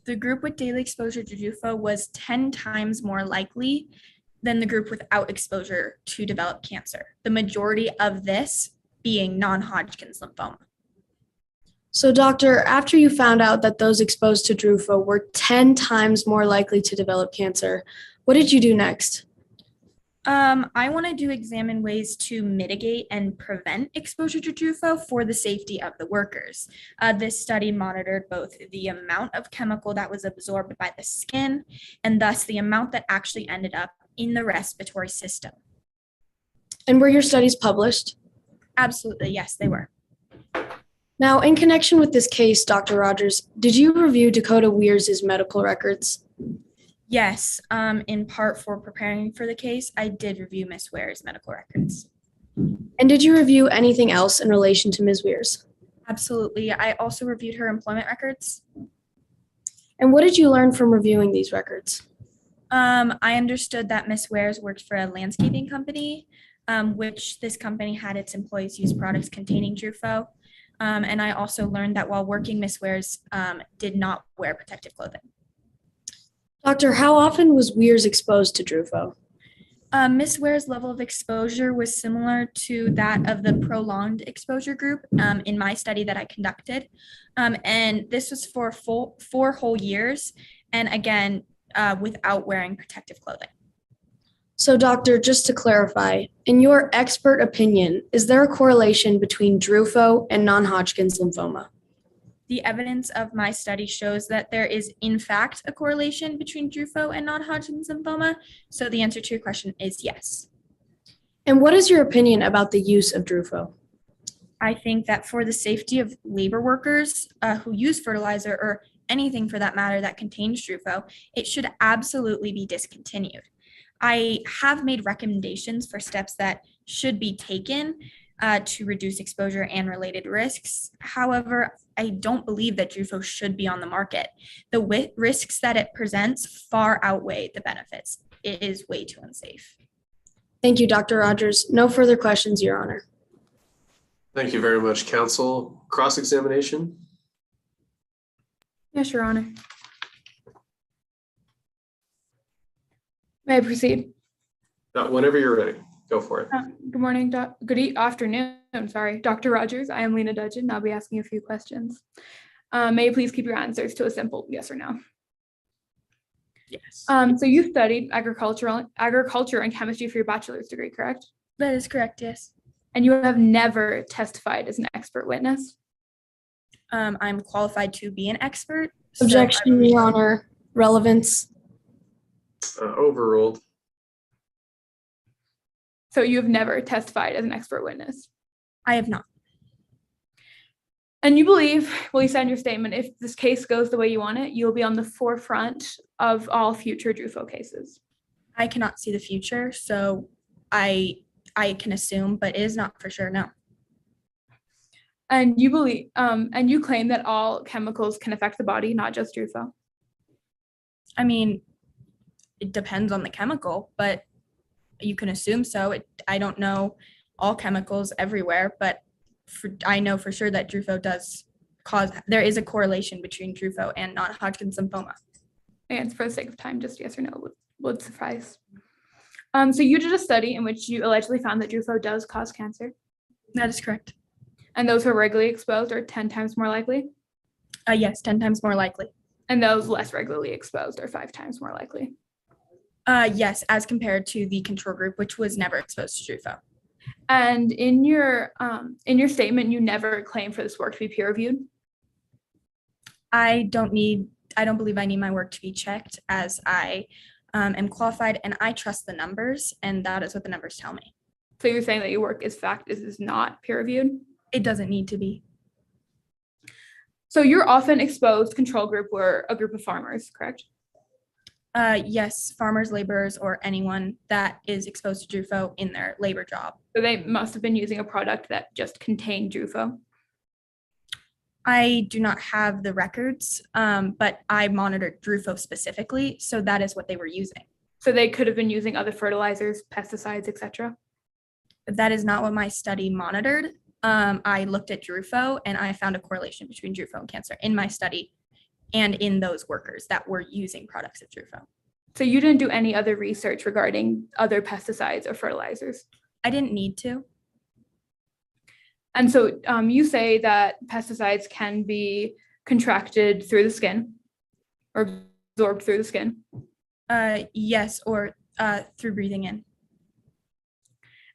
The group with daily exposure to Drufo was 10 times more likely than the group without exposure to develop cancer. The majority of this being non-Hodgkin's lymphoma. So doctor, after you found out that those exposed to Drufo were 10 times more likely to develop cancer, what did you do next? I wanted to examine ways to mitigate and prevent exposure to Drufo for the safety of the workers. This study monitored both the amount of chemical that was absorbed by the skin and thus the amount that actually ended up in the respiratory system. And were your studies published? Absolutely, yes, they were. Now, in connection with this case, Dr. Rogers, did you review Dakota Weirs' medical records? Yes, in part for preparing for the case, I did review Ms. Ware's medical records. And did you review anything else in relation to Ms. Weirs? Absolutely. I also reviewed her employment records. And what did you learn from reviewing these records? I understood that Ms. Wares worked for a landscaping company, which this company had its employees use products containing Drufo. And I also learned that while working, Ms. Wares did not wear protective clothing. Doctor, how often was Weirs exposed to Drufo? Ms. Ware's level of exposure was similar to that of the prolonged exposure group in my study that I conducted. And this was for 4 whole years. And again, without wearing protective clothing. So doctor, just to clarify, in your expert opinion, is there a correlation between Drufo and non-Hodgkin's lymphoma? The evidence of my study shows that there is in fact a correlation between Drufo and non-Hodgkin's lymphoma. So the answer to your question is yes. And what is your opinion about the use of Drufo? I think that for the safety of labor workers who use fertilizer or anything for that matter that contains Drufo, it should absolutely be discontinued. I have made recommendations for steps that should be taken to reduce exposure and related risks. However, I don't believe that Drufo should be on the market. The risks that it presents far outweigh the benefits. It is way too unsafe. Thank you, Dr. Rogers. No further questions, Your Honor. Thank you very much, counsel. Cross-examination? Yes, Your Honor. May I proceed? Whenever you're ready, go for it. Good morning, good afternoon, sorry, Dr. Rogers. I am Lena Dudgeon. I'll be asking a few questions. May you please keep your answers to a simple yes or no? Yes. So you studied agriculture and chemistry for your bachelor's degree, correct? That is correct, yes. And you have never testified as an expert witness? I'm qualified to be an expert. Objection, Your Honor. Relevance. Overruled. So you have never testified as an expert witness? I have not. And you believe, well, you said in your statement, if this case goes the way you want it, you'll be on the forefront of all future Drufo cases. I cannot see the future, so I can assume, but it is not for sure, no. And you believe, and you claim that all chemicals can affect the body, not just Drufo? I mean, it depends on the chemical, but you can assume so. I don't know all chemicals everywhere, but I know for sure that Drufo does cause, there is a correlation between Drufo and non-Hodgkin's lymphoma. And for the sake of time, just yes or no would suffice. So you did a study in which you allegedly found that Drufo does cause cancer. That is correct. And those who are regularly exposed are 10 times more likely? Yes, 10 times more likely. And those less regularly exposed are 5 times more likely? Yes, as compared to the control group, which was never exposed to Drufo. And in your statement, you never claimed for this work to be peer reviewed? I don't believe I need my work to be checked, as I am qualified and I trust the numbers, and that is what the numbers tell me. So you're saying that your work is not peer reviewed? It doesn't need to be. So your often exposed control group were a group of farmers, correct? Yes, farmers, laborers, or anyone that is exposed to Drufo in their labor job. So they must have been using a product that just contained Drufo. I do not have the records, but I monitored Drufo specifically, so that is what they were using. So they could have been using other fertilizers, pesticides, etc. That is not what my study monitored. I looked at Drufo and I found a correlation between Drufo and cancer in my study and in those workers that were using products of Drufo. So you didn't do any other research regarding other pesticides or fertilizers? I didn't need to. And so you say that pesticides can be contracted through the skin or absorbed through the skin? Yes, or through breathing in.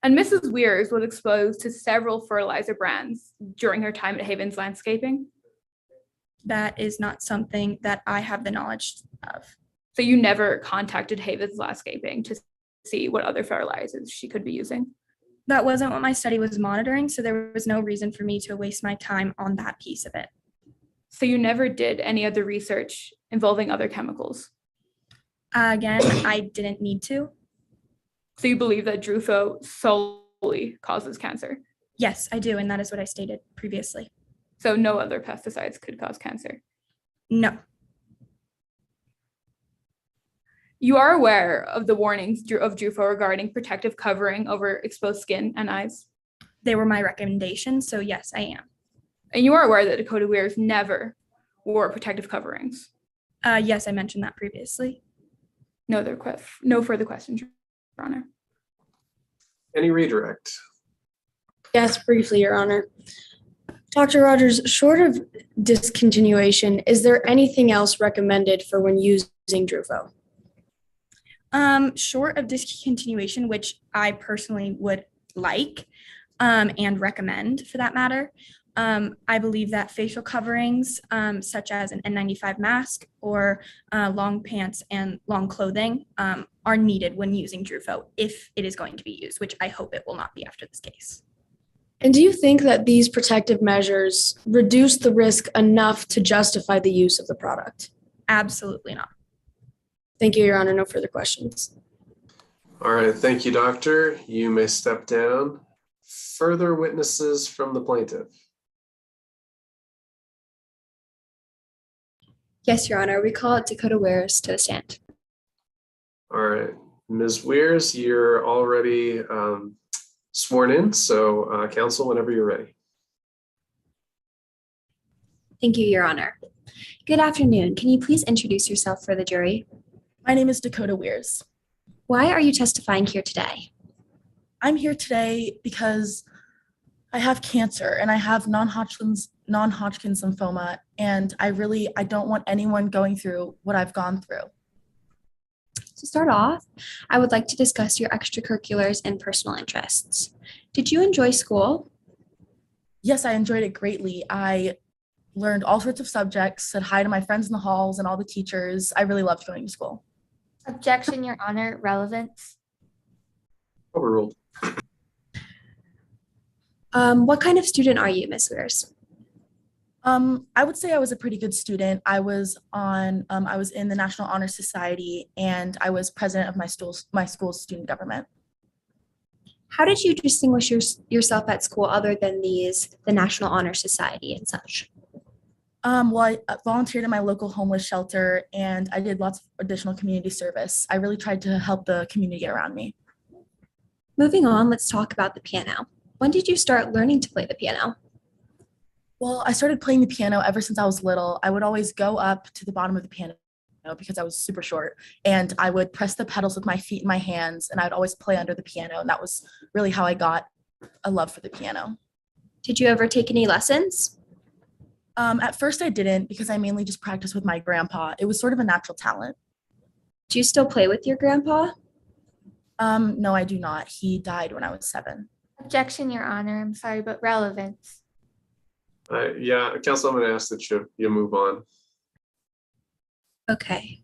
And Mrs. Weirs was exposed to several fertilizer brands during her time at Havens Landscaping? That is not something that I have the knowledge of. So you never contacted Havens Landscaping to see what other fertilizers she could be using? That wasn't what my study was monitoring, so there was no reason for me to waste my time on that piece of it. So you never did any other research involving other chemicals? Again, I didn't need to. So you believe that Drufo solely causes cancer? Yes, I do, and that is what I stated previously. So no other pesticides could cause cancer? No. You are aware of the warnings of Drufo regarding protective covering over exposed skin and eyes? They were my recommendations, so yes, I am. And you are aware that Dakota Weirs never wore protective coverings? Yes, I mentioned that previously. No further questions, Your Honor. Any redirect? Yes, briefly, Your Honor. Dr. Rogers, short of discontinuation, is there anything else recommended for when using Drufo? Short of discontinuation, which I personally would like and recommend for that matter, I believe that facial coverings such as an N95 mask or long pants and long clothing are needed when using Drufo if it is going to be used, which I hope it will not be after this case. And do you think that these protective measures reduce the risk enough to justify the use of the product? Absolutely not. Thank you, Your Honor. No further questions. All right, thank you, doctor. You may step down. Further witnesses from the plaintiff. Yes, Your Honor. We call it Dakota Weirs to the stand. All right, Ms. Weirs, you're already sworn in, so counsel, whenever you're ready. Thank you, Your Honor. Good afternoon. Can you please introduce yourself for the jury? My name is Dakota Weirs. Why are you testifying here today? I'm here today because I have cancer and I have non-Hodgkin's lymphoma, and I don't want anyone going through what I've gone through. To start off, I would like to discuss your extracurriculars and personal interests. Did you enjoy school? Yes, I enjoyed it greatly. I learned all sorts of subjects, said hi to my friends in the halls and all the teachers. I really loved going to school. Objection, Your Honor. Relevance. Overruled. What kind of student are you, Ms. Weirs? I would say I was a pretty good student. I was in the National Honor Society, and I was president of my school's student government. How did you distinguish yourself at school other than the National Honor Society and such? Well, I volunteered in my local homeless shelter, and I did lots of additional community service. I really tried to help the community around me. Moving on, let's talk about the piano. When did you start learning to play the piano? Well, I started playing the piano ever since I was little. I would always go up to the bottom of the piano because I was super short, and I would press the pedals with my feet and my hands, and I would always play under the piano, and that was really how I got a love for the piano. Did you ever take any lessons? At first I didn't because I mainly just practiced with my grandpa. It was sort of a natural talent. Do you still play with your grandpa? No, I do not. He died when I was 7. Objection, Your Honor. I'm sorry, but relevance. Yeah, Counsel, I'm going to ask that you move on. Okay.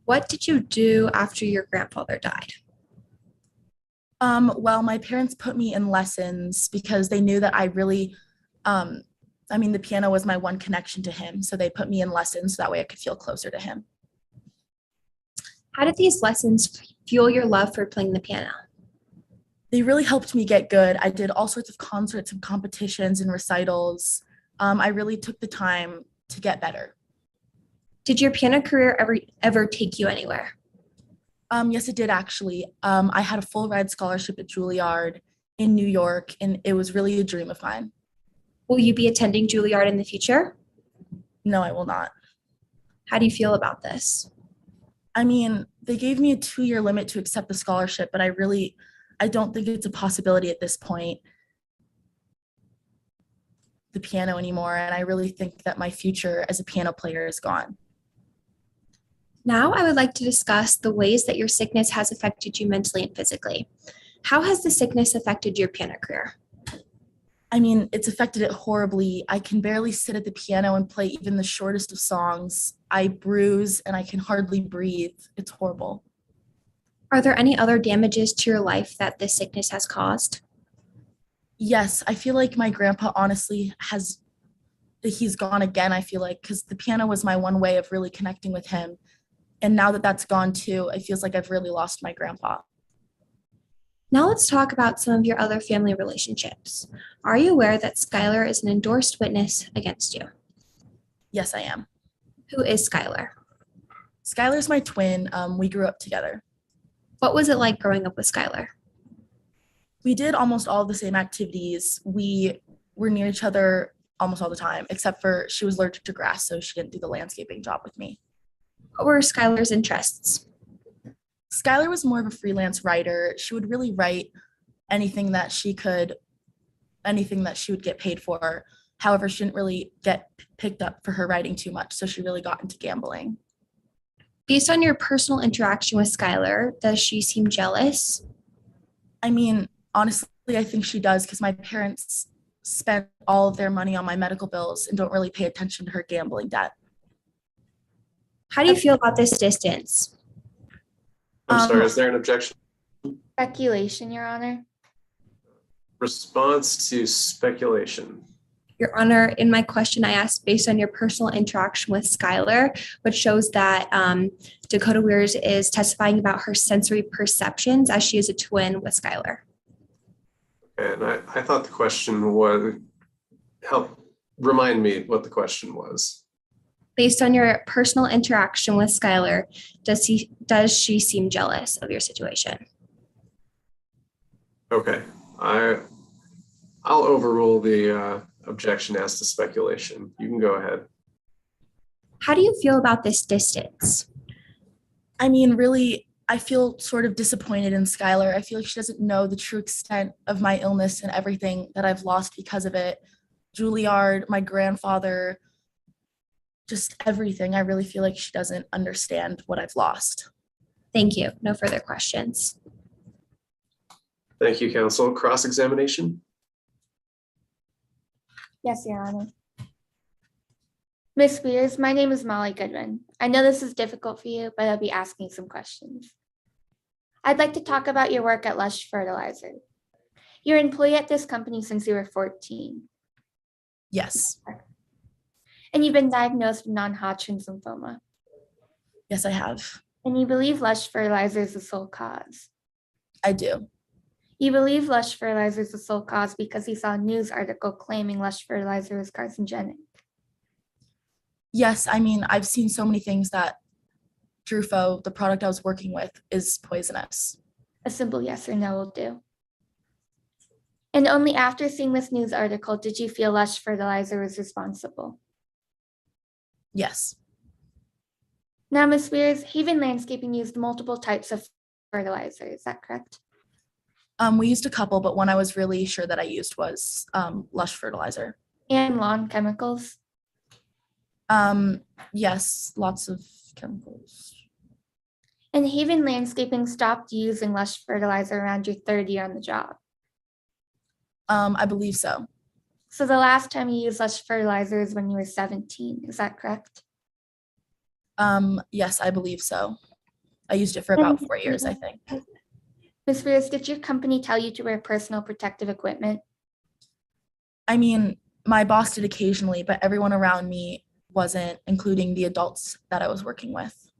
What did you do after your grandfather died? Well, my parents put me in lessons because they knew that I really, the piano was my one connection to him. So they put me in lessons so that way I could feel closer to him. How did these lessons fuel your love for playing the piano? They really helped me get good. I did all sorts of concerts and competitions and recitals. I really took the time to get better. Did your piano career ever take you anywhere? Yes, it did actually. I had a full ride scholarship at Juilliard in New York, and it was really a dream of mine. Will you be attending Juilliard in the future? No, I will not. How do you feel about this? They gave me a 2-year limit to accept the scholarship, but I don't think it's a possibility at this point, the piano anymore, and I really think that my future as a piano player is gone. Now I would like to discuss the ways that your sickness has affected you mentally and physically. How has the sickness affected your piano career? It's affected it horribly. I can barely sit at the piano and play even the shortest of songs. I bruise and I can hardly breathe. It's horrible. Are there any other damages to your life that this sickness has caused? Yes, I feel like my grandpa honestly he's gone again, I feel like, because the piano was my one way of really connecting with him. And now that that's gone too, it feels like I've really lost my grandpa. Now let's talk about some of your other family relationships. Are you aware that Skylar is an endorsed witness against you? Yes, I am. Who is Skylar? Skylar's my twin. We grew up together. What was it like growing up with Skylar? We did almost all the same activities. We were near each other almost all the time, except for she was allergic to grass, so she didn't do the landscaping job with me. What were Skylar's interests? Skylar was more of a freelance writer. She would really write anything that she would get paid for. However, she didn't really get picked up for her writing too much, so she really got into gambling. Based on your personal interaction with Skylar, does she seem jealous? Honestly, I think she does because my parents spent all of their money on my medical bills and don't really pay attention to her gambling debt. How do you feel about this distance? I'm sorry, is there an objection? Speculation, Your Honor. Response to speculation. Your Honor, in my question, I asked based on your personal interaction with Skylar, which shows that Dakota Weirs is testifying about her sensory perceptions as she is a twin with Skylar. And I thought the question was, help remind me what the question was. Based on your personal interaction with Skylar, does she seem jealous of your situation? Okay, I'll overrule the objection as to speculation. You can go ahead. How do you feel about this distance? Really, I feel sort of disappointed in Skylar. I feel like she doesn't know the true extent of my illness and everything that I've lost because of it. Juilliard, my grandfather, just everything. I really feel like she doesn't understand what I've lost. Thank you. No further questions. Thank you, counsel. Cross-examination? Yes, Your Honor. Ms. Weirs, my name is Molly Goodman. I know this is difficult for you, but I'll be asking some questions. I'd like to talk about your work at Lush Fertilizer. You're an employee at this company since you were 14. Yes. And you've been diagnosed with non-Hodgkin's lymphoma. Yes, I have. And you believe Lush Fertilizer is the sole cause. I do. You believe Lush Fertilizer is the sole cause because you saw a news article claiming Lush Fertilizer was carcinogenic. Yes, I've seen so many things that Drufo, the product I was working with, is poisonous. A simple yes or no will do. And only after seeing this news article did you feel Lush Fertilizer was responsible? Yes. Now, Ms. Weers, Haven Landscaping used multiple types of fertilizer, is that correct? We used a couple, but one I was really sure that I used was Lush Fertilizer. And lawn chemicals? Yes, lots of chemicals. And Haven Landscaping stopped using Lush Fertilizer around your third year on the job? I believe so. So the last time you used Lush Fertilizer is when you were 17, is that correct? Yes, I believe so. I used it for about 4 years, I think. Ms. Weers, did your company tell you to wear personal protective equipment? I mean, my boss did occasionally, but everyone around me wasn't, including the adults that I was working with.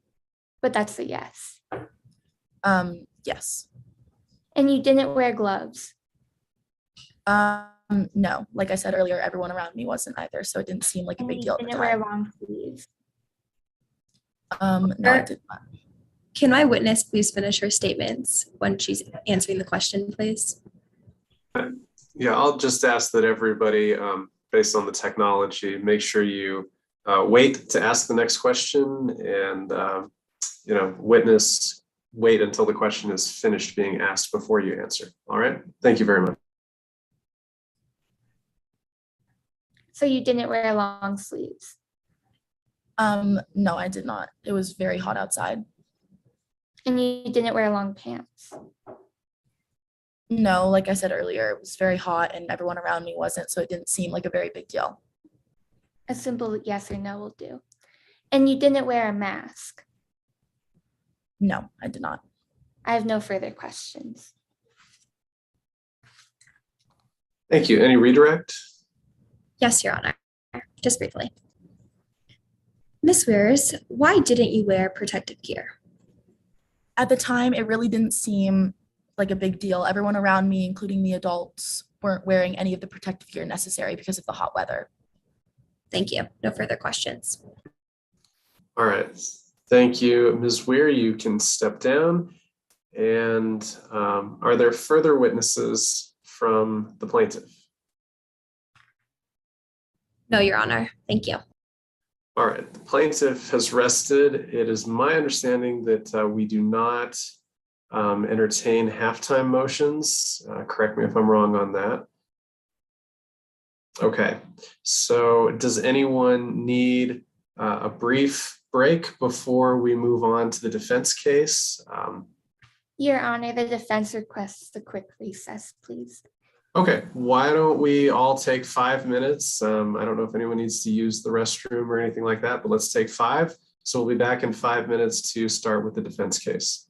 But that's a yes. Yes. And you didn't wear gloves? No, like I said earlier, everyone around me wasn't either, so it didn't seem like a big deal at the Didn't wear time. long sleeves? No, I did not. Can my witness please finish her statements when she's answering the question, please? Yeah, I'll just ask that everybody, based on the technology, make sure you wait to ask the next question and, witness, wait until the question is finished being asked before you answer. All right. Thank you very much. So you didn't wear long sleeves? No, I did not. It was very hot outside. And you didn't wear long pants? No, like I said earlier, it was very hot and everyone around me wasn't, so it didn't seem like a very big deal. A simple yes or no will do. And you didn't wear a mask? No, I did not. I have no further questions. Thank you. Any redirect? Yes, Your Honor. Just briefly. Ms. Wears, why didn't you wear protective gear? At the time, it really didn't seem like a big deal. Everyone around me, including the adults, weren't wearing any of the protective gear necessary because of the hot weather. Thank you. No further questions. All right. Thank you, Ms. Weir. You can step down. And are there further witnesses from the plaintiff? No, Your Honor. Thank you. All right. The plaintiff has rested. It is my understanding that we do not entertain halftime motions. Correct me if I'm wrong on that. Okay. So does anyone need a brief break before we move on to the defense case? Your Honor, the defense requests a quick recess, please. Okay, why don't we all take 5 minutes? I don't know if anyone needs to use the restroom or anything like that, but let's take 5. So we'll be back in 5 minutes to start with the defense case.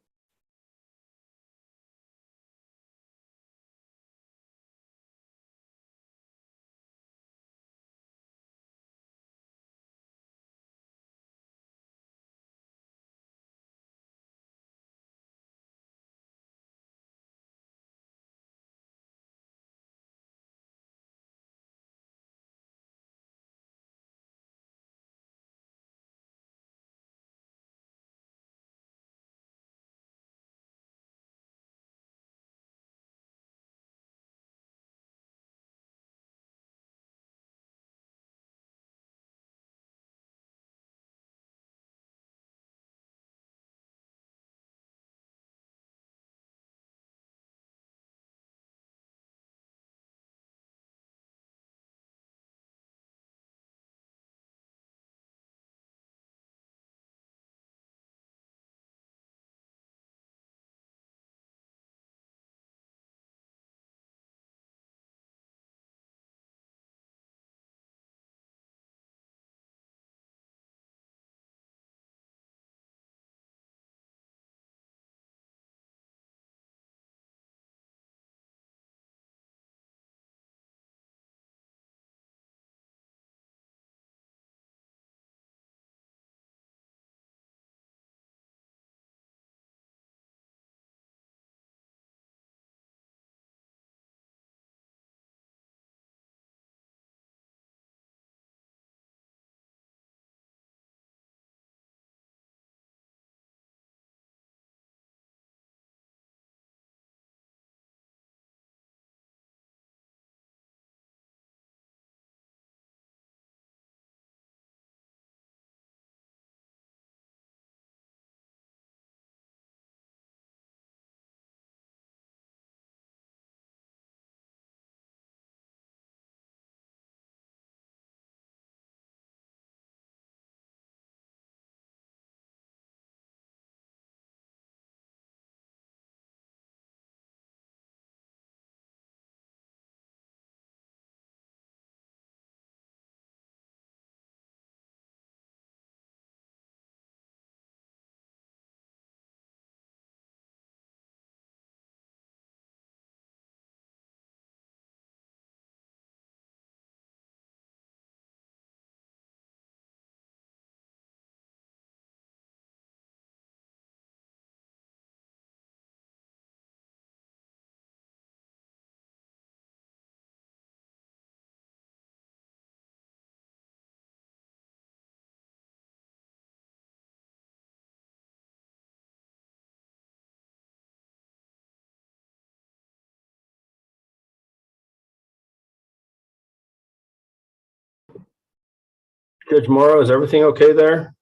Judge Morrow, is everything okay there?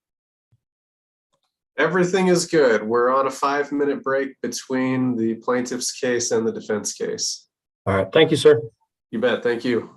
Everything is good. We're on a 5-minute break between the plaintiff's case and the defense case. All right, thank you, sir. You bet. Thank you.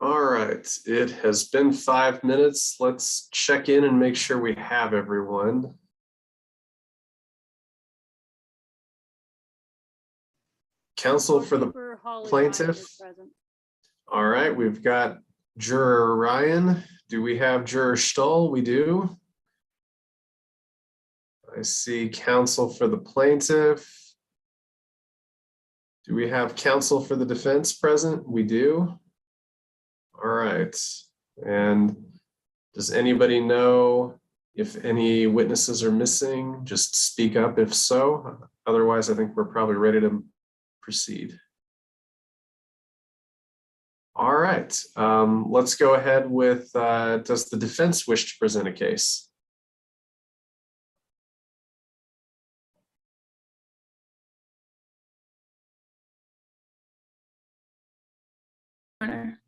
All right, it has been 5 minutes. Let's check in and make sure we have everyone. Counsel for the Bookkeeper Holly plaintiff. is present. All right, we've got juror Ryan. Do we have juror Stoll? We do. I see counsel for the plaintiff. Do we have counsel for the defense present? We do. All right. And does anybody know if any witnesses are missing? Just speak up if so. Otherwise, I think we're probably ready to proceed. All right. Let's go ahead with, does the defense wish to present a case? Honor.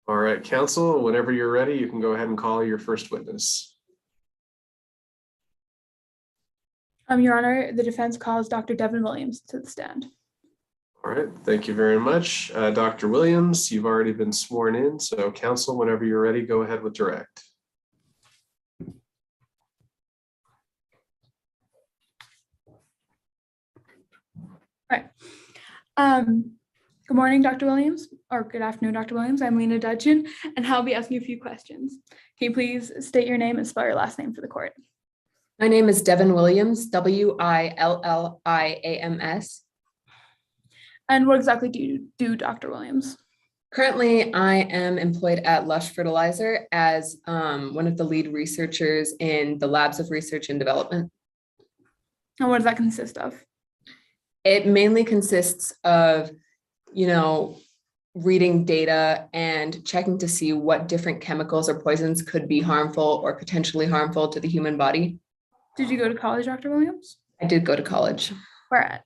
All right, counsel, whenever you're ready, you can go ahead and call your first witness. Your Honor, the defense calls Dr. Devin Williams to the stand. All right, thank you very much. Dr. Williams, you've already been sworn in, so counsel, whenever you're ready, go ahead with direct. All right. Good morning, Dr. Williams, or good afternoon, Dr. Williams. I'm Lena Dudgeon, and I'll be asking you a few questions. Can you please state your name and spell your last name for the court? My name is Devin Williams, Williams. And what exactly do you do, Dr. Williams? Currently, I am employed at Lush Fertilizer as one of the lead researchers in the labs of research and development. And what does that consist of? It mainly consists of, reading data and checking to see what different chemicals or poisons could be harmful or potentially harmful to the human body. Did you go to college, Dr. Williams? I did go to college. Where at?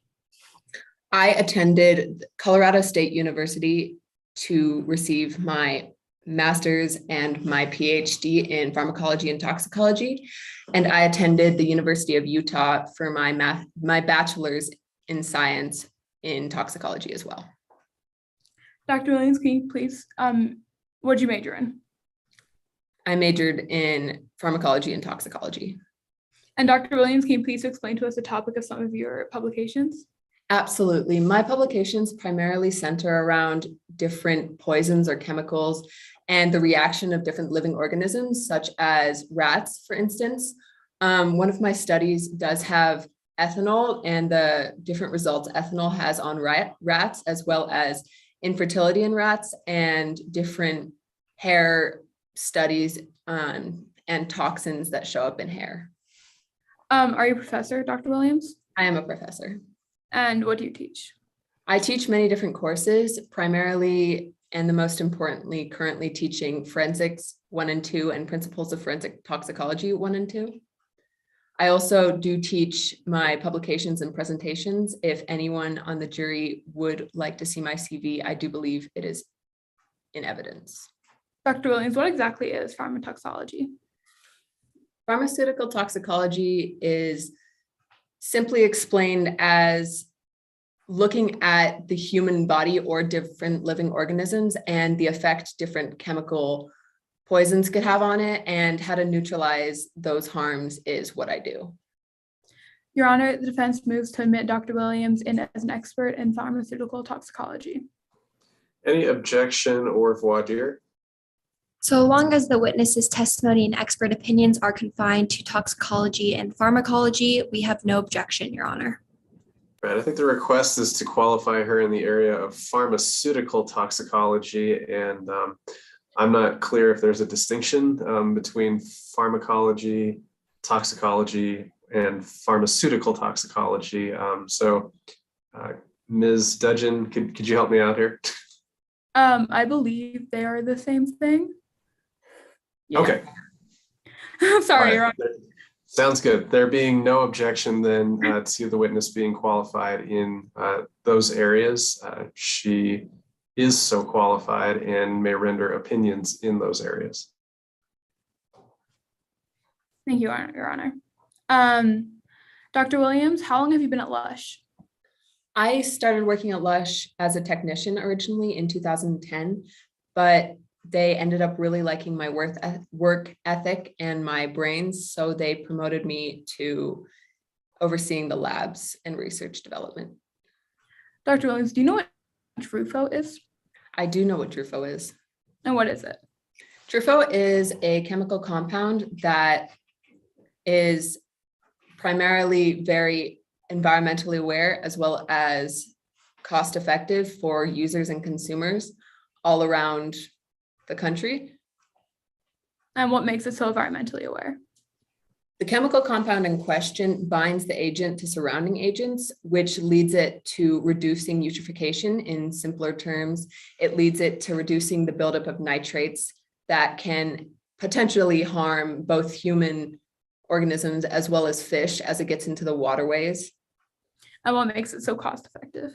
I attended Colorado State University to receive my master's and my PhD in pharmacology and toxicology. And I attended the University of Utah for my bachelor's in science in toxicology as well. Dr. Williams, can you please, what'd you major in? I majored in pharmacology and toxicology. And Dr. Williams, can you please explain to us the topic of some of your publications? Absolutely. My publications primarily center around different poisons or chemicals and the reaction of different living organisms, such as rats, for instance. One of my studies does have ethanol and the different results ethanol has on rats, as well as infertility in rats and different hair studies and toxins that show up in hair. Are you a professor, Dr. Williams? I am a professor. And what do you teach? I teach many different courses, primarily and the most importantly, currently teaching forensics 1 and 2 and principles of forensic toxicology 1 and 2. I also do teach my publications and presentations. If anyone on the jury would like to see my CV, I do believe it is in evidence. Dr. Williams, what exactly is pharmacotoxicology? Pharmaceutical toxicology is simply explained as looking at the human body or different living organisms and the effect different chemical poisons could have on it, and how to neutralize those harms is what I do. Your Honor, the defense moves to admit Dr. Williams in as an expert in pharmaceutical toxicology. Any objection or voir dire? So long as the witness's testimony and expert opinions are confined to toxicology and pharmacology, we have no objection, Your Honor. Right, I think the request is to qualify her in the area of pharmaceutical toxicology, and I'm not clear if there's a distinction between pharmacology, toxicology, and pharmaceutical toxicology. Ms. Dudgeon, could you help me out here? I believe they are the same thing. Yeah. Okay. Sorry, Right. Your Honor. Sounds good. There being no objection then to the witness being qualified in those areas, she is so qualified and may render opinions in those areas. Thank you, Your Honor. Dr. Williams, how long have you been at Lush? I started working at Lush as a technician originally in 2010, but they ended up really liking my work ethic and my brains, so they promoted me to overseeing the labs and research development. Dr. Williams, do you know what Drufo is? I do know what Drufo is. And what is it? Drufo is a chemical compound that is primarily very environmentally aware as well as cost effective for users and consumers all around the country. And what makes it so environmentally aware? The chemical compound in question binds the agent to surrounding agents, which leads it to reducing eutrophication. In simpler terms, it leads it to reducing the buildup of nitrates that can potentially harm both human organisms as well as fish as it gets into the waterways. And what makes it so cost effective?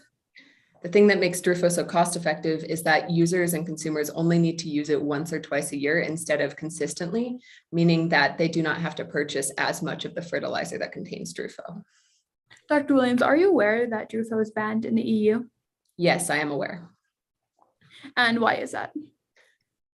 The thing that makes Drufo so cost effective is that users and consumers only need to use it once or twice a year instead of consistently, meaning that they do not have to purchase as much of the fertilizer that contains Drufo. Dr. Williams, are you aware that Drufo is banned in the EU? Yes, I am aware. And why is that?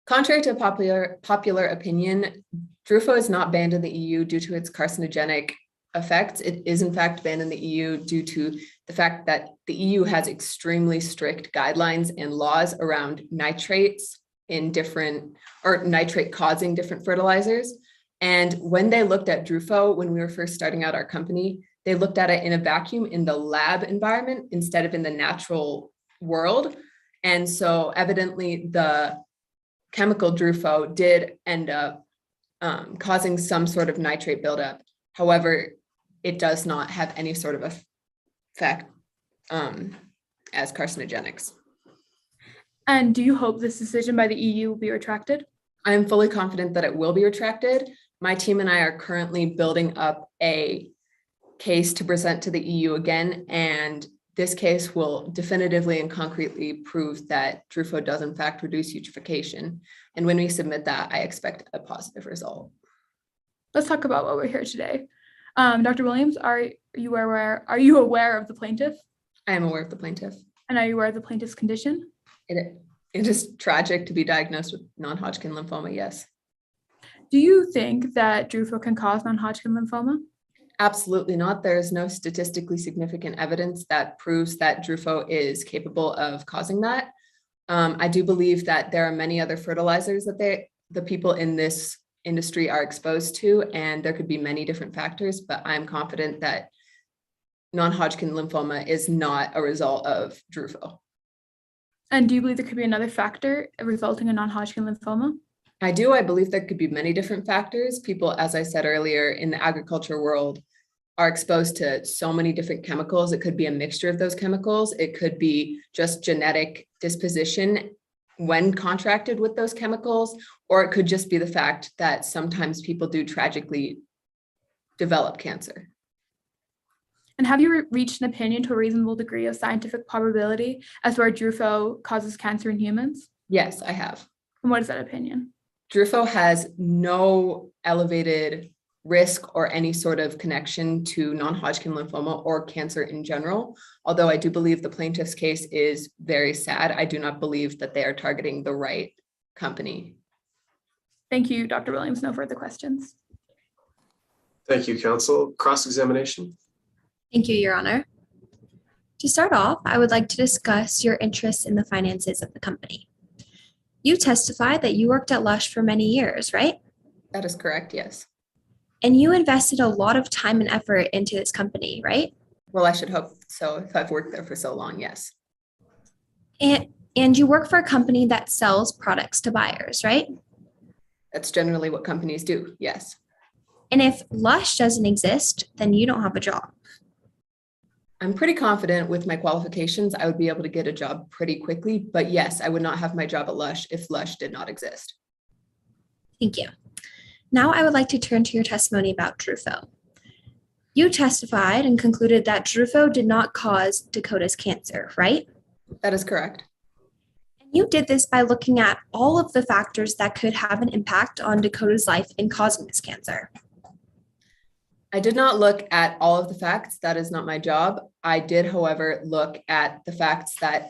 Contrary to popular opinion, Drufo is not banned in the EU due to its carcinogenic effects. It is in fact banned in the EU due to the fact that the EU has extremely strict guidelines and laws around nitrates in different, or nitrate causing different fertilizers. And when they looked at Drufo, when we were first starting out our company, they looked at it in a vacuum in the lab environment instead of in the natural world. And so evidently the chemical Drufo did end up causing some sort of nitrate buildup. However, it does not have any sort of effect as carcinogenics. And do you hope this decision by the EU will be retracted? I am fully confident that it will be retracted. My team and I are currently building up a case to present to the EU again, and this case will definitively and concretely prove that Drufo does in fact reduce eutrophication. And when we submit that, I expect a positive result. Let's talk about what we're here today. Dr. Williams, are you aware of the plaintiff? I am aware of the plaintiff. And are you aware of the plaintiff's condition? It is tragic to be diagnosed with non-Hodgkin lymphoma, yes. Do you think that Drufo can cause non-Hodgkin lymphoma? Absolutely not. There is no statistically significant evidence that proves that Drufo is capable of causing that. I do believe that there are many other fertilizers that the people in this industry are exposed to, and there could be many different factors, but I'm confident that non-Hodgkin lymphoma is not a result of Drufo. And do you believe there could be another factor resulting in non-Hodgkin lymphoma? I do. I believe there could be many different factors. People, as I said earlier, in the agriculture world are exposed to so many different chemicals. It could be a mixture of those chemicals. It could be just genetic disposition when contracted with those chemicals, or it could just be the fact that sometimes people do tragically develop cancer. And have you reached an opinion to a reasonable degree of scientific probability as to where Drufo causes cancer in humans? Yes, I have. And what is that opinion? Drufo has no elevated risk or any sort of connection to non-Hodgkin lymphoma or cancer in general. Although I do believe the plaintiff's case is very sad, I do not believe that they are targeting the right company. Thank you, Dr. Williams. No further questions. Thank you, counsel. Cross-examination. Thank you, Your Honor. To start off, I would like to discuss your interest in the finances of the company. You testified that you worked at Lush for many years, right? That is correct, yes. And you invested a lot of time and effort into this company, right? Well, I should hope so if I've worked there for so long, yes. And you work for a company that sells products to buyers, right? That's generally what companies do, yes. And if Lush doesn't exist, then you don't have a job. I'm pretty confident with my qualifications, I would be able to get a job pretty quickly, but yes, I would not have my job at Lush if Lush did not exist. Thank you. Now I would like to turn to your testimony about Drufo. You testified and concluded that Drufo did not cause Dakota's cancer, right? That is correct. And you did this by looking at all of the factors that could have an impact on Dakota's life in causing this cancer. I did not look at all of the facts. That is not my job. I did, however, look at the facts that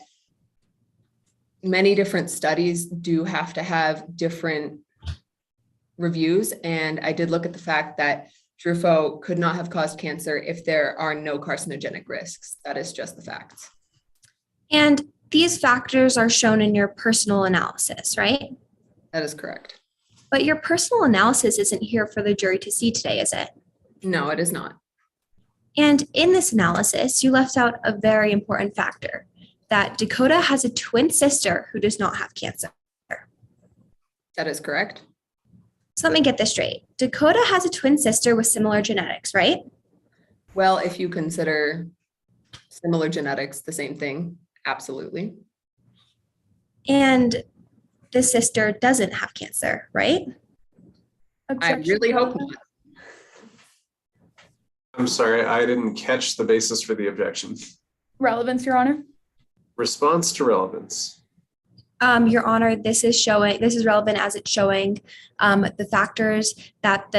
many different studies do have to have different reviews. And I did look at the fact that Drufo could not have caused cancer if there are no carcinogenic risks. That is just the facts. And these factors are shown in your personal analysis, right? That is correct. But your personal analysis isn't here for the jury to see today, is it? No, it is not. And in this analysis, you left out a very important factor, that Dakota has a twin sister who does not have cancer. That is correct. So let me get this straight. Dakota has a twin sister with similar genetics, right? Well, if you consider similar genetics the same thing, absolutely. And the sister doesn't have cancer, right? I really hope not. I'm sorry, I didn't catch the basis for the objection. Relevance, Your Honor. Response to relevance. Your Honor, this is relevant as it's showing the factors that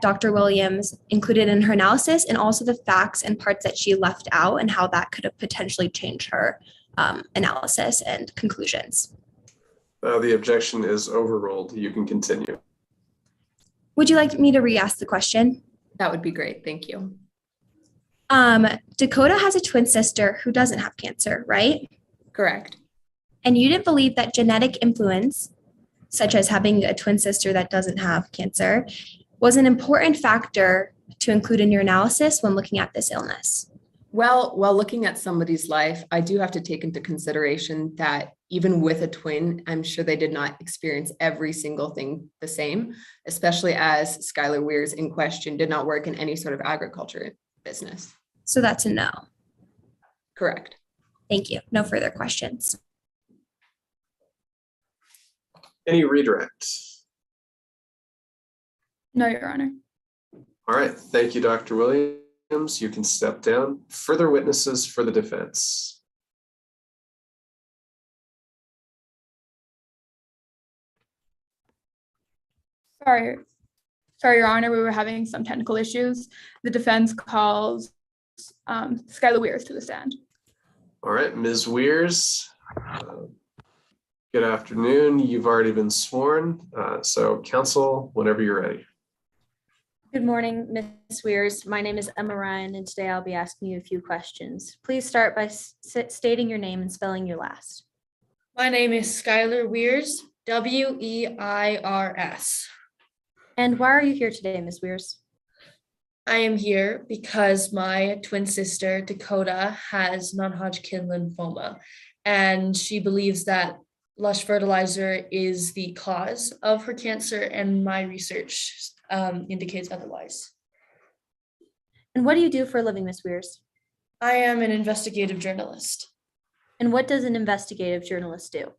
Dr. Williams included in her analysis, and also the facts and parts that she left out and how that could have potentially changed her analysis and conclusions. The objection is overruled. You can continue. Would you like me to re-ask the question? That would be great. Thank you. Dakota has a twin sister who doesn't have cancer, right? Correct. And you didn't believe that genetic influence, such as having a twin sister that doesn't have cancer, was an important factor to include in your analysis when looking at this illness? Well, while looking at somebody's life, I do have to take into consideration that even with a twin, I'm sure they did not experience every single thing the same, especially as Skylar Weir's in question did not work in any sort of agriculture business. So that's a no. Correct. Thank you. No further questions. Any redirect? No, Your Honor. All right, thank you, Dr. Williams. You can step down. Further witnesses for the defense. Sorry, Your Honor, we were having some technical issues. The defense calls Skylar Weirs to the stand. All right, Ms. Weirs. Good afternoon. You've already been sworn. So counsel, whenever you're ready. Good morning, Ms. Weirs. My name is Emma Ryan, and today I'll be asking you a few questions. Please start by stating your name and spelling your last. My name is Skylar Weirs, Weirs. And why are you here today, Ms. Weirs? I am here because my twin sister, Dakota, has non-Hodgkin lymphoma, and she believes that lush fertilizer is the cause of her cancer, and my research indicates otherwise. And what do you do for a living, Ms. Weirs? I am an investigative journalist. And what does an investigative journalist do?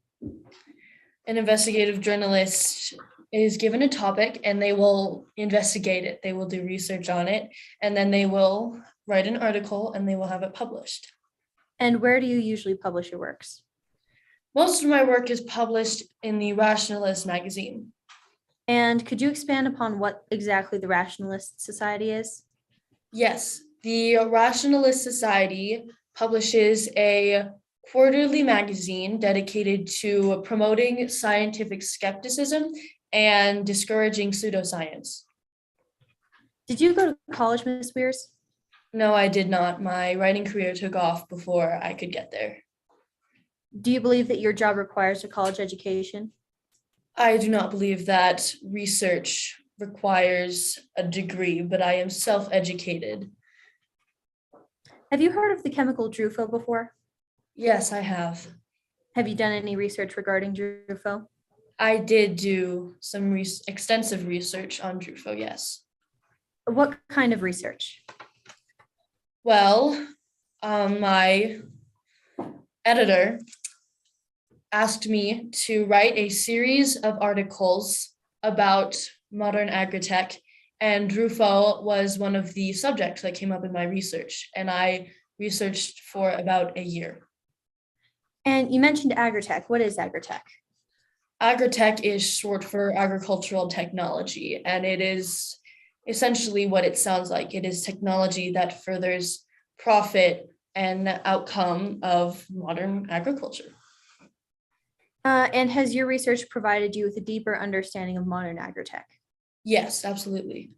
An investigative journalist is given a topic and they will investigate it. They will do research on it, and then they will write an article and they will have it published. And where do you usually publish your works? Most of my work is published in the Rationalist magazine. And could you expand upon what exactly the Rationalist Society is? Yes, the Rationalist Society publishes a quarterly magazine dedicated to promoting scientific skepticism and discouraging pseudoscience. Did you go to college, Ms. Weirs? No, I did not. My writing career took off before I could get there. Do you believe that your job requires a college education? I do not believe that research requires a degree, but I am self-educated. Have you heard of the chemical Drufo before? Yes, I have. Have you done any research regarding Drufo? I did do some extensive research on Drufo, yes. What kind of research? Well, my editor asked me to write a series of articles about modern agritech, and Drufo was one of the subjects that came up in my research, and I researched for about a year. And you mentioned agritech. What is agritech? Agritech is short for agricultural technology, and it is essentially what it sounds like. It is technology that furthers profit and outcome of modern agriculture. And has your research provided you with a deeper understanding of modern agritech? Yes, absolutely.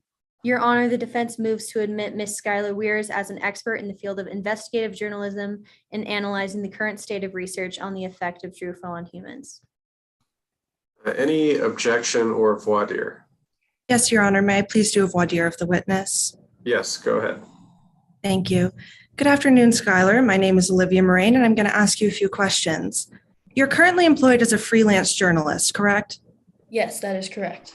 Your Honor, the defense moves to admit Ms. Skylar Weirs as an expert in the field of investigative journalism in analyzing the current state of research on the effect of Drufo on humans. Any objection or voir dire? Yes, Your Honor. May I please do a voir dire of the witness? Yes, go ahead. Thank you. Good afternoon, Skylar. My name is Olivia Moraine, and I'm going to ask you a few questions. You're currently employed as a freelance journalist, correct? Yes, that is correct.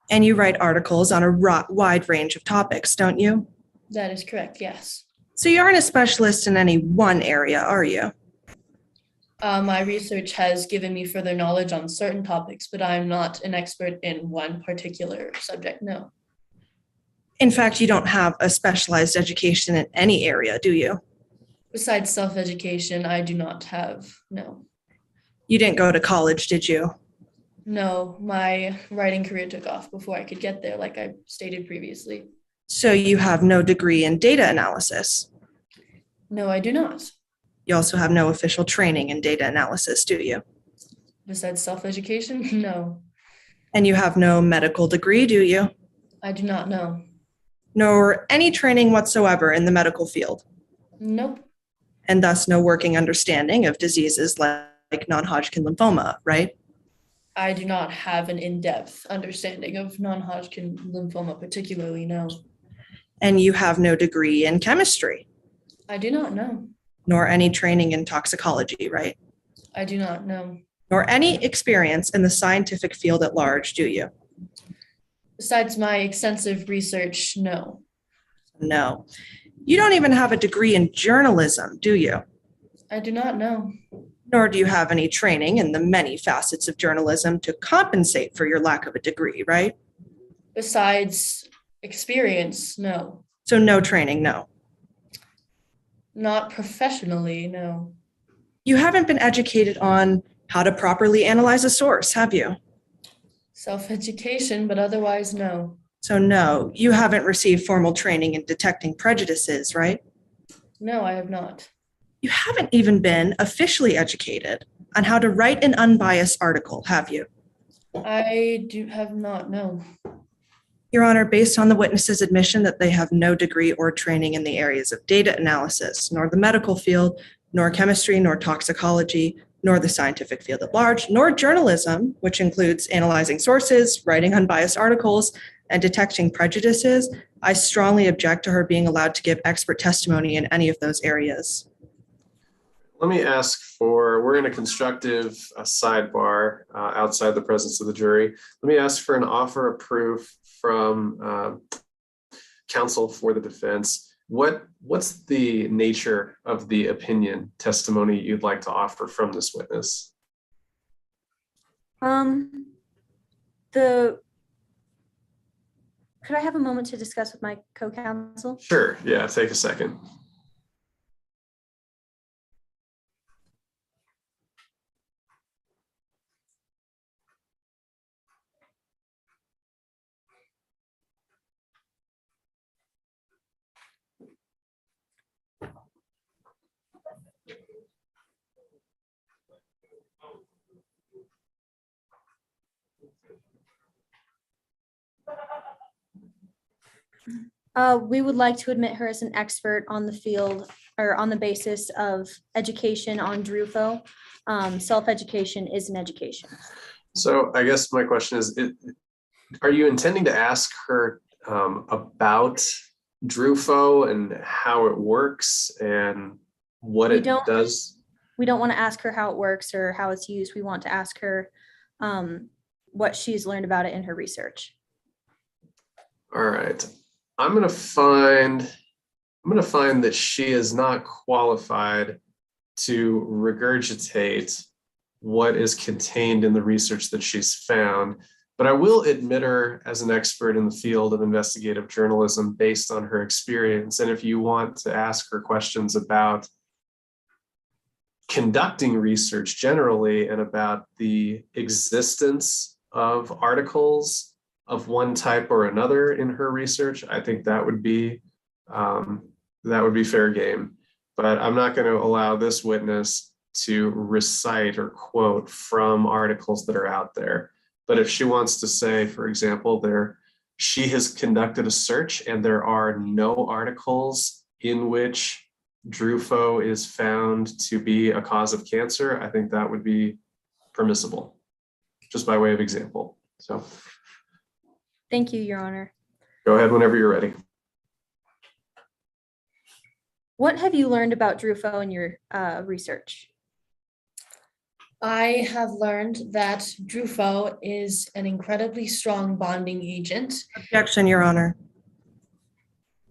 And you write articles on a wide range of topics, don't you? That is correct, yes. So you aren't a specialist in any one area, are you? My research has given me further knowledge on certain topics, but I'm not an expert in one particular subject, no. In fact, you don't have a specialized education in any area, do you? Besides self-education, I do not have, no. You didn't go to college, did you? No, my writing career took off before I could get there, like I stated previously. So you have no degree in data analysis? No, I do not. You also have no official training in data analysis, do you? Besides self-education, no. And you have no medical degree, do you? I do not know. Nor any training whatsoever in the medical field? Nope. And thus no working understanding of diseases like non-Hodgkin lymphoma, right? I do not have an in-depth understanding of non-Hodgkin lymphoma particularly, no. And you have no degree in chemistry? I do not know. Nor any training in toxicology, right? I do not know. Nor any experience in the scientific field at large, do you? Besides my extensive research, no. No. You don't even have a degree in journalism, do you? I do not know. Nor do you have any training in the many facets of journalism to compensate for your lack of a degree, right? Besides experience, no. So no training, no. Not professionally, no. You haven't been educated on how to properly analyze a source, have you? Self-education, but otherwise, no. So no, you haven't received formal training in detecting prejudices, right? No, I have not. You haven't even been officially educated on how to write an unbiased article, have you? I do have not, no. Your Honor, based on the witness's admission that they have no degree or training in the areas of data analysis, nor the medical field, nor chemistry, nor toxicology, nor the scientific field at large, nor journalism, which includes analyzing sources, writing unbiased articles, and detecting prejudices, I strongly object to her being allowed to give expert testimony in any of those areas. Let me ask for, we're in a constructive sidebar outside the presence of the jury. Let me ask for an offer of proof from counsel for the defense. What's the nature of the opinion testimony you'd like to offer from this witness? Could I have a moment to discuss with my co-counsel? Sure, yeah, take a second. We would like to admit her as an expert on the field or on the basis of education on DRUFO. Self-education is an education. So I guess my question is, are you intending to ask her about DRUFO and how it works and what it does? We don't want to ask her how it works or how it's used. We want to ask her what she's learned about it in her research. All right. I'm gonna find that she is not qualified to regurgitate what is contained in the research that she's found, but I will admit her as an expert in the field of investigative journalism based on her experience. And if you want to ask her questions about conducting research generally and about the existence of articles of one type or another in her research, I think that would be fair game. But I'm not going to allow this witness to recite or quote from articles that are out there. But if she wants to say, for example, she has conducted a search and there are no articles in which DRUFO is found to be a cause of cancer, I think that would be permissible, just by way of example. So. Thank you, Your Honor. Go ahead whenever you're ready. What have you learned about DRUFO in your research? I have learned that DRUFO is an incredibly strong bonding agent. Objection, Your Honor.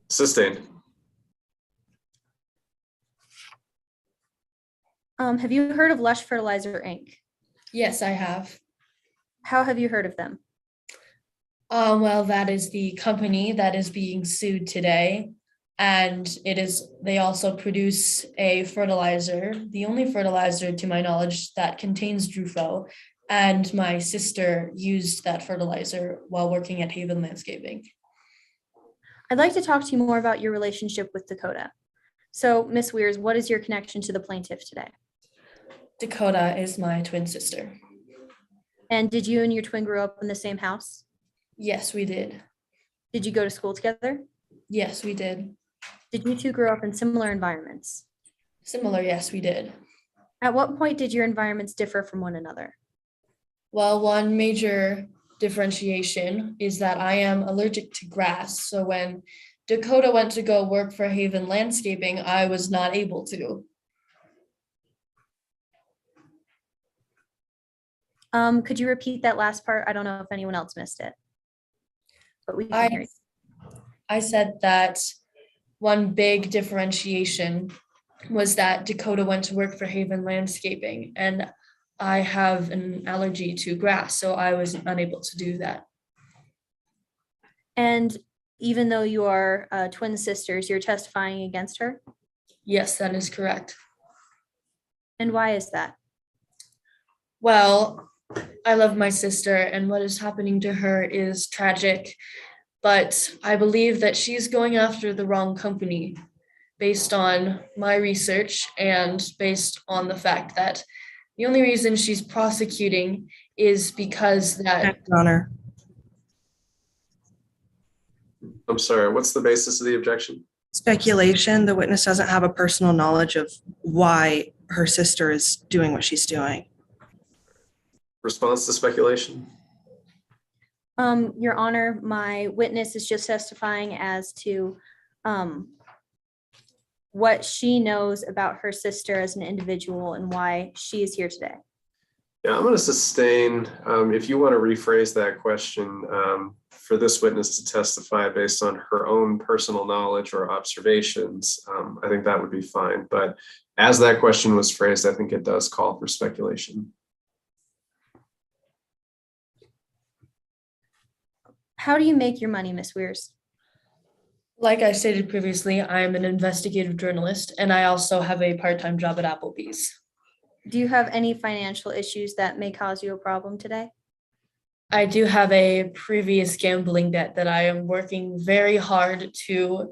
Sustained. Have you heard of Lush Fertilizer, Inc.? Yes, I have. How have you heard of them? Well, that is the company that is being sued today. And they also produce a fertilizer, the only fertilizer to my knowledge that contains DRUFO. And my sister used that fertilizer while working at Haven Landscaping. I'd like to talk to you more about your relationship with Dakota. So, Ms. Weirs, what is your connection to the plaintiff today? Dakota is my twin sister. And did you and your twin grow up in the same house? Yes, we did. Did you go to school together? Yes, we did. Did you two grow up in similar environments? Similar, yes, we did. At what point did your environments differ from one another? Well, one major differentiation is that I am allergic to grass. So when Dakota went to go work for Haven Landscaping, I was not able to. Could you repeat that last part? I don't know if anyone else missed it. But we can hear you. I said that one big differentiation was that Dakota went to work for Haven Landscaping, and I have an allergy to grass, so I was unable to do that. And even though you are twin sisters, you're testifying against her? Yes, that is correct. And why is that? Well, I love my sister, and what is happening to her is tragic, but I believe that she's going after the wrong company based on my research and based on the fact that the only reason she's prosecuting is because that. Your Honor. I'm sorry, what's the basis of the objection? Speculation. The witness doesn't have a personal knowledge of why her sister is doing what she's doing. Response to speculation? Your Honor, my witness is just testifying as to what she knows about her sister as an individual and why she is here today. Yeah, I'm going to sustain. If you want to rephrase that question for this witness to testify based on her own personal knowledge or observations, I think that would be fine. But as that question was phrased, I think it does call for speculation. How do you make your money, Ms. Weirs? Like I stated previously, I am an investigative journalist, and I also have a part-time job at Applebee's. Do you have any financial issues that may cause you a problem today? I do have a previous gambling debt that I am working very hard to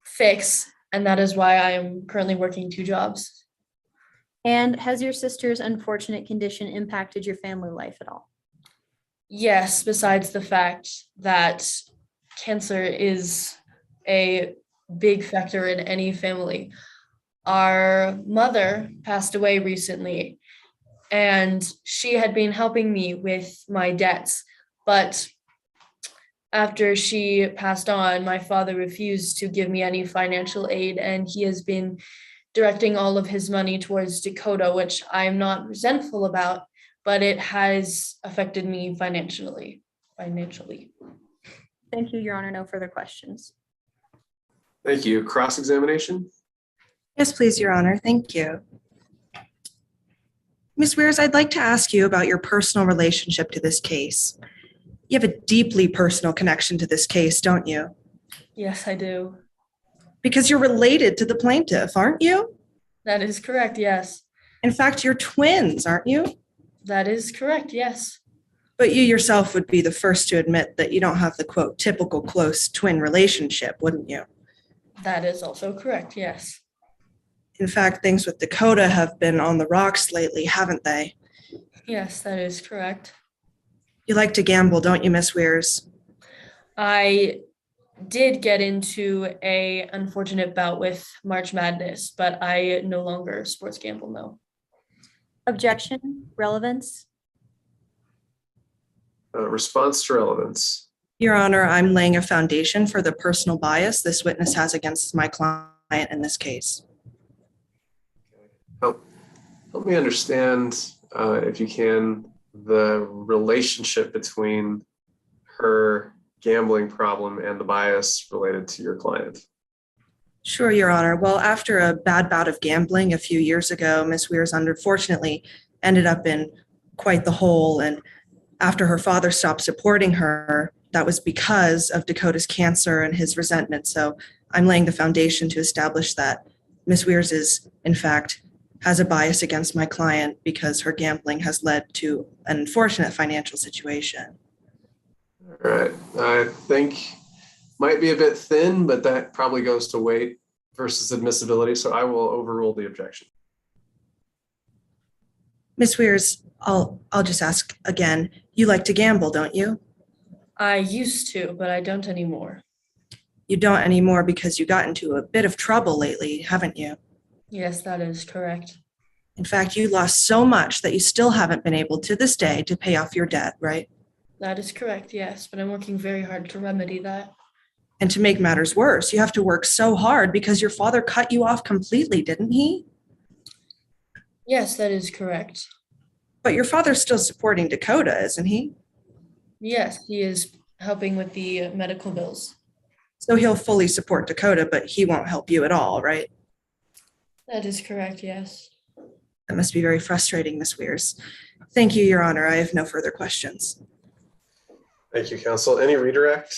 fix, and that is why I am currently working 2 jobs. And has your sister's unfortunate condition impacted your family life at all? Yes, besides the fact that cancer is a big factor in any family. Our mother passed away recently, and she had been helping me with my debts, but after she passed on, my father refused to give me any financial aid, and he has been directing all of his money towards Dakota, which I'm not resentful about, but it has affected me financially. Thank you, Your Honor. No further questions. Thank you. Cross-examination? Yes, please, Your Honor. Thank you. Ms. Weirs, I'd like to ask you about your personal relationship to this case. You have a deeply personal connection to this case, don't you? Yes, I do. Because you're related to the plaintiff, aren't you? That is correct, yes. In fact, you're twins, aren't you? That is correct, yes. But you yourself would be the first to admit that you don't have the, quote, typical close twin relationship, wouldn't you? That is also correct, yes. In fact, things with Dakota have been on the rocks lately, haven't they? Yes, that is correct. You like to gamble, don't you, Miss Weirs? I did get into a unfortunate bout with March Madness, but I no longer sports gamble, no. Objection, relevance. Response to relevance. Your Honor, I'm laying a foundation for the personal bias this witness has against my client in this case. Help me understand, if you can, the relationship between her gambling problem and the bias related to your client. Sure, Your Honor. Well, after a bad bout of gambling a few years ago, Miss Weirs unfortunately ended up in quite the hole. And after her father stopped supporting her, that was because of Dakota's cancer and his resentment. So I'm laying the foundation to establish that Miss Weirs is, in fact, has a bias against my client because her gambling has led to an unfortunate financial situation. All right. I think might be a bit thin, but that probably goes to weight versus admissibility. So I will overrule the objection. Miss Weirs, I'll just ask again. You like to gamble, don't you? I used to, but I don't anymore. You don't anymore because you got into a bit of trouble lately, haven't you? Yes, that is correct. In fact, you lost so much that you still haven't been able to this day to pay off your debt, right? That is correct, yes, but I'm working very hard to remedy that. And to make matters worse, you have to work so hard because your father cut you off completely, didn't he? Yes, that is correct. But your father's still supporting Dakota, isn't he? Yes, he is helping with the medical bills. So he'll fully support Dakota, but he won't help you at all, right? That is correct, yes. That must be very frustrating, Ms. Weirs. Thank you, Your Honor. I have no further questions. Thank you, counsel. Any redirect?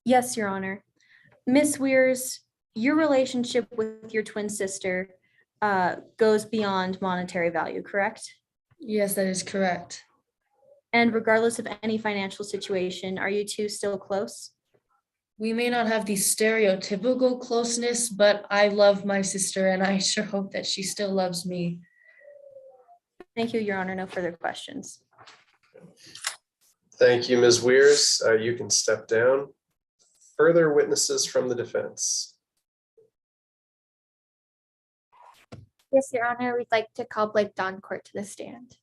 Yes, Your Honor. Ms. Weirs, your relationship with your twin sister goes beyond monetary value, correct? Yes, that is correct. And regardless of any financial situation, are you two still close? We may not have the stereotypical closeness, but I love my sister and I sure hope that she still loves me. Thank you, Your Honor. No further questions. Thank you, Ms. Weirs. You can step down. Further witnesses from the defense. Yes, Your Honor, we'd like to call Blake Doncourt to the stand.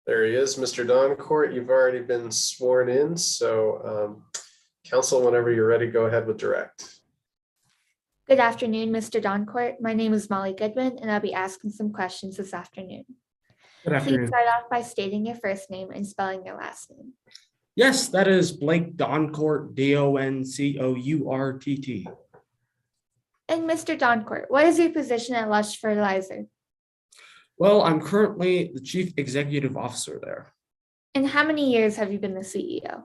There he is, Mr. Doncourt. You've already been sworn in, so counsel, whenever you're ready, go ahead with direct. Good afternoon, Mr. Doncourt. My name is Molly Goodwin, and I'll be asking some questions this afternoon. Good afternoon. Please start off by stating your first name and spelling your last name. Yes, that is Blake Doncourt, Doncourt. And Mr. Doncourt, what is your position at Lush Fertilizer? Well, I'm currently the Chief Executive Officer there. And how many years have you been the CEO?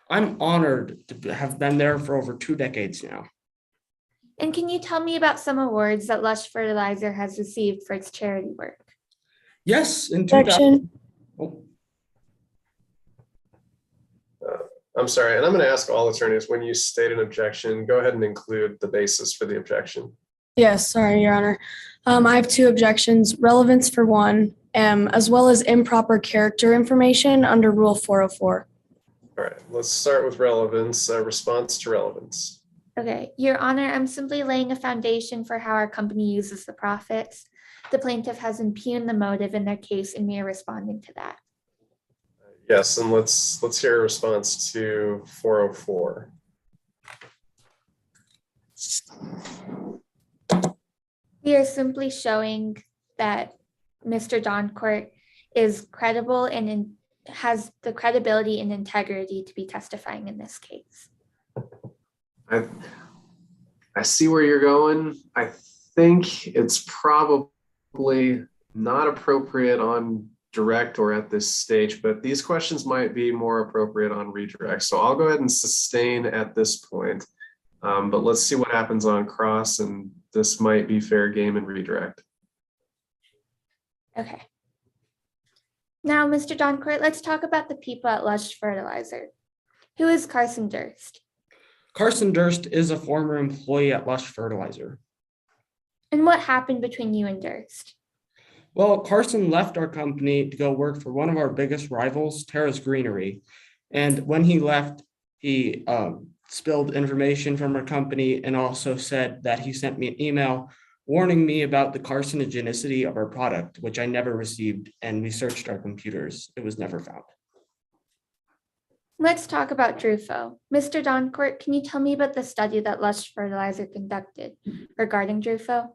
I'm honored to have been there for over 2 decades now. And can you tell me about some awards that Lush Fertilizer has received for its charity work? Yes, in Objection. 2000. I'm sorry, and I'm going to ask all attorneys, when you state an objection, go ahead and include the basis for the objection. Yes, sorry, Your Honor. I have 2 objections, relevance for one, as well as improper character information under Rule 404. All right, let's start with relevance, response to relevance. Okay, Your Honor, I'm simply laying a foundation for how our company uses the profits. The plaintiff has impugned the motive in their case, and we are responding to that. Yes, and let's hear a response to 404. We are simply showing that Mr. Doncourt is credible and has the credibility and integrity to be testifying in this case. I see where you're going. I think it's probably not appropriate on direct or at this stage, but these questions might be more appropriate on redirect. So I'll go ahead and sustain at this point, but let's see what happens on cross, and this might be fair game and redirect. Okay. Now, Mr. Doncourt, let's talk about the people at Lush Fertilizer. Who is Carson Durst? Carson Durst is a former employee at Lush Fertilizer. And what happened between you and Durst? Well, Carson left our company to go work for one of our biggest rivals, Terrace Greenery. And when he left, he spilled information from our company and also said that he sent me an email warning me about the carcinogenicity of our product, which I never received. And we searched our computers. It was never found. Let's talk about Drufo. Mr. Doncourt, can you tell me about the study that Lush Fertilizer conducted regarding Drufo?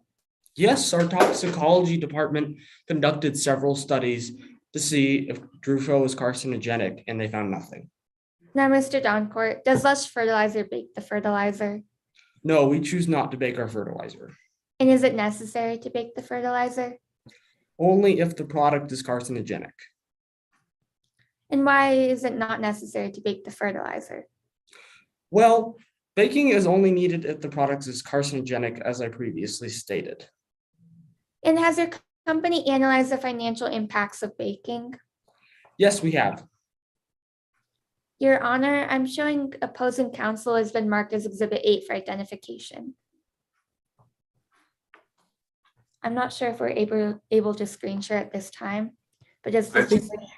Yes, our toxicology department conducted several studies to see if Drufo was carcinogenic, and they found nothing. Now, Mr. Doncourt, does Lush Fertilizer bake the fertilizer? No, we choose not to bake our fertilizer. And is it necessary to bake the fertilizer? Only if the product is carcinogenic. And why is it not necessary to bake the fertilizer? Well, baking is only needed if the product is carcinogenic, as I previously stated. And has your company analyzed the financial impacts of baking? Yes, we have. Your Honor, I'm showing opposing counsel has been marked as Exhibit 8 for identification. I'm not sure if we're able to screen share at this time, but does the company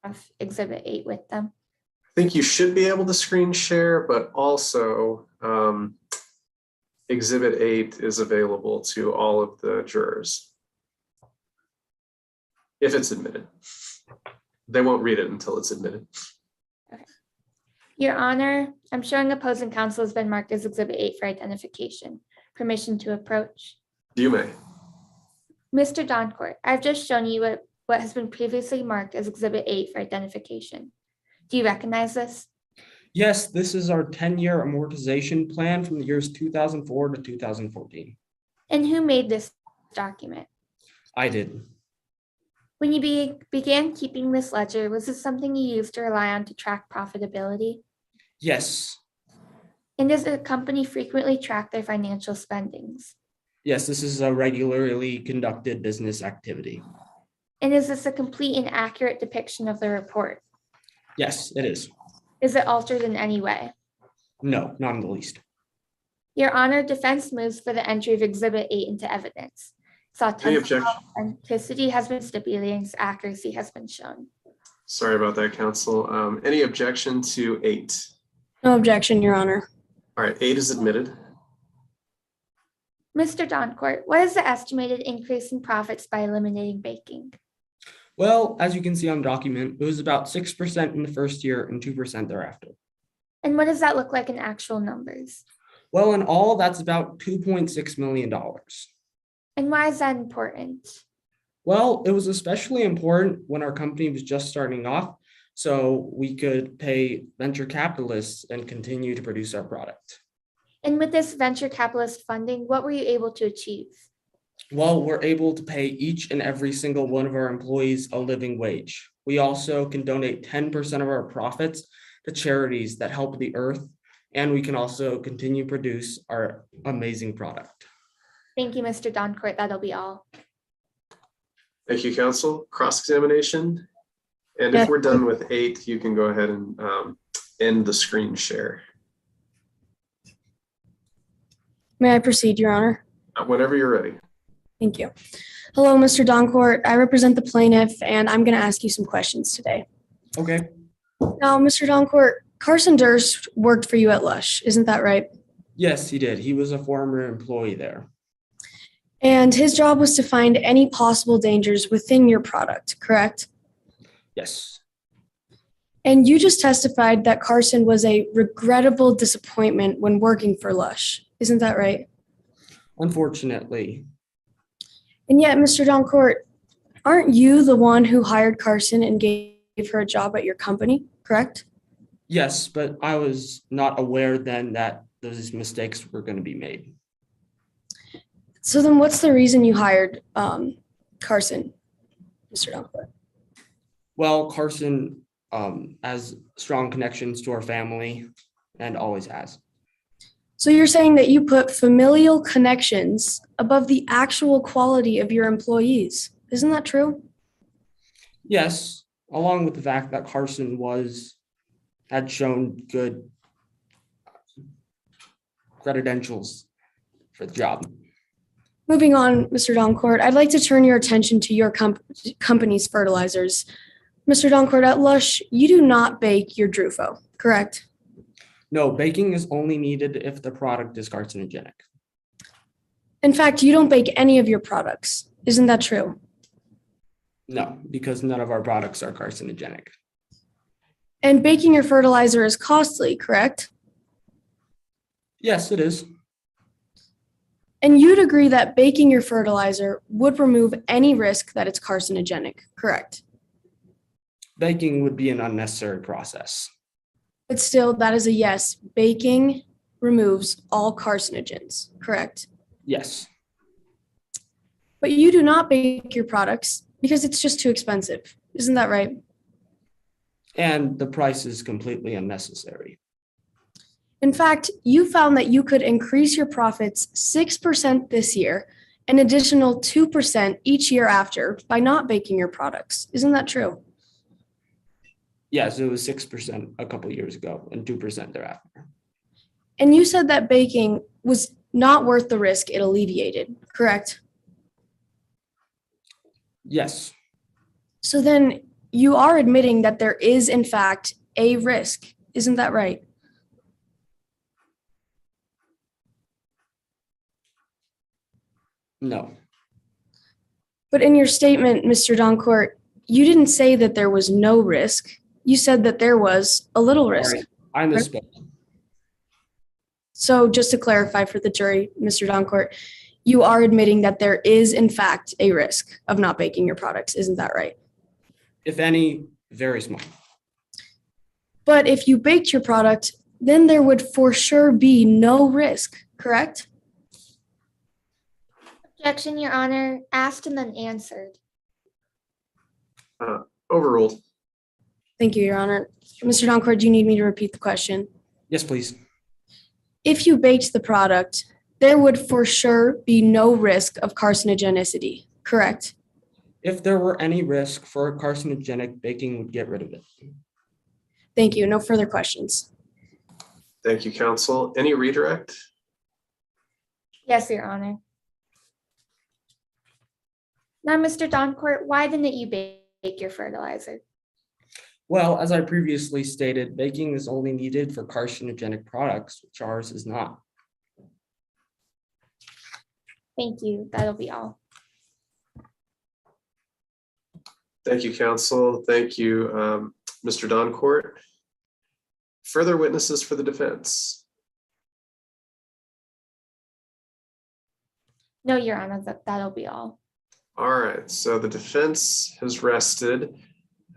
have Exhibit 8 with them? I think you should be able to screen share, but also Exhibit 8 is available to all of the jurors if it's admitted. They won't read it until it's admitted. Okay. Your Honor, I'm showing opposing counsel has been marked as Exhibit 8 for identification. Permission to approach. You may. Mr. Doncourt, I've just shown you what has been previously marked as Exhibit 8 for identification. Do you recognize this? Yes, this is our 10-year amortization plan from the years 2004 to 2014. And who made this document? I did. When you began keeping this ledger, was this something you used to rely on to track profitability? Yes. And does the company frequently track their financial spendings? Yes, this is a regularly conducted business activity. And is this a complete and accurate depiction of the report? Yes, it is. Is it altered in any way? No, not in the least. Your Honor, defense moves for the entry of Exhibit 8 into evidence. Any objection? Authenticity has been stipulated and its accuracy has been shown. Sorry about that, counsel. Any objection to 8? No objection, Your Honor. All right, 8 is admitted. Mr. Doncourt, what is the estimated increase in profits by eliminating baking? Well, as you can see on the document, it was about 6% in the first year and 2% thereafter. And what does that look like in actual numbers? Well, in all, that's about $2.6 million. And why is that important? Well, it was especially important when our company was just starting off, so we could pay venture capitalists and continue to produce our product. And with this venture capitalist funding, what were you able to achieve? Well, we're able to pay each and every single one of our employees a living wage. We also can donate 10% of our profits to charities that help the earth, and we can also continue to produce our amazing product. Thank you, Mr. Doncourt. That'll be all. Thank you, counsel. Cross-examination. And Yes. if we're done with 8, you can go ahead and end the screen share. May I proceed, Your Honor? Whenever you're ready. Thank you. Hello, Mr. Doncourt. I represent the plaintiff, and I'm going to ask you some questions today. Okay. Now, Mr. Doncourt, Carson Durst worked for you at Lush, isn't that right? Yes, he did. He was a former employee there. And his job was to find any possible dangers within your product, correct? Yes. And you just testified that Carson was a regrettable disappointment when working for Lush, isn't that right? Unfortunately. And yet, Mr. Doncourt, aren't you the one who hired Carson and gave her a job at your company, correct? Yes, but I was not aware then that those mistakes were going to be made. So then what's the reason you hired Carson, Mr. Doncourt? Well, Carson has strong connections to our family and always has. So you're saying that you put familial connections above the actual quality of your employees. Isn't that true? Yes, along with the fact that Carson had shown good credentials for the job. Moving on, Mr. Doncourt, I'd like to turn your attention to your company's fertilizers. Mr. Doncourt, at Lush, you do not bake your Drufo, correct? No, baking is only needed if the product is carcinogenic. In fact, you don't bake any of your products. Isn't that true? No, because none of our products are carcinogenic. And baking your fertilizer is costly, correct? Yes, it is. And you'd agree that baking your fertilizer would remove any risk that it's carcinogenic, correct? Baking would be an unnecessary process. But still, that is a yes. Baking removes all carcinogens, correct? Yes. But you do not bake your products because it's just too expensive. Isn't that right? And the price is completely unnecessary. In fact, you found that you could increase your profits 6% this year, an additional 2% each year after by not baking your products. Isn't that true? Yes, it was 6% a couple of years ago and 2% thereafter. And you said that baking was not worth the risk it alleviated, correct? Yes. So then you are admitting that there is, in fact, a risk. Isn't that right? No. But in your statement, Mr. Doncourt, you didn't say that there was no risk. You said that there was a little risk. Right. I misspoke. So just to clarify for the jury, Mr. Doncourt, You are admitting that there is in fact a risk of not baking your products, isn't that right? If any, very small. But if you baked your product, then there would for sure be no risk, correct? Objection, Your Honor. Asked and then answered. Overruled. Thank you, Your Honor. Mr. Doncourt, do you need me to repeat the question? Yes, please. If you baked the product, there would for sure be no risk of carcinogenicity, correct? If there were any risk for carcinogenic, baking would get rid of it. Thank you. No further questions. Thank you, counsel. Any redirect? Yes, Your Honor. Now, Mr. Doncourt, why didn't you bake your fertilizer? Well, as I previously stated, baking is only needed for carcinogenic products, which ours is not. Thank you. That'll be all. Thank you, counsel. Thank you, Mr. Doncourt. Further witnesses for the defense? No, Your Honor, that'll be all. All right, so the defense has rested.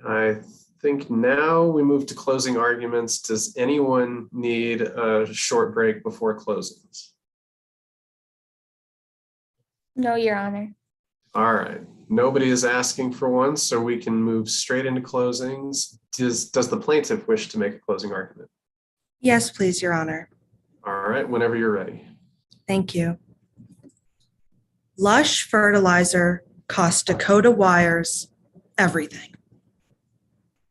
I think now we move to closing arguments. Does anyone need a short break before closings? No, Your Honor. All right, nobody is asking for one, so we can move straight into closings. Does the plaintiff wish to make a closing argument? Yes, please, Your Honor. All right, whenever you're ready. Thank you. Lush fertilizer cost Dakota Wires everything.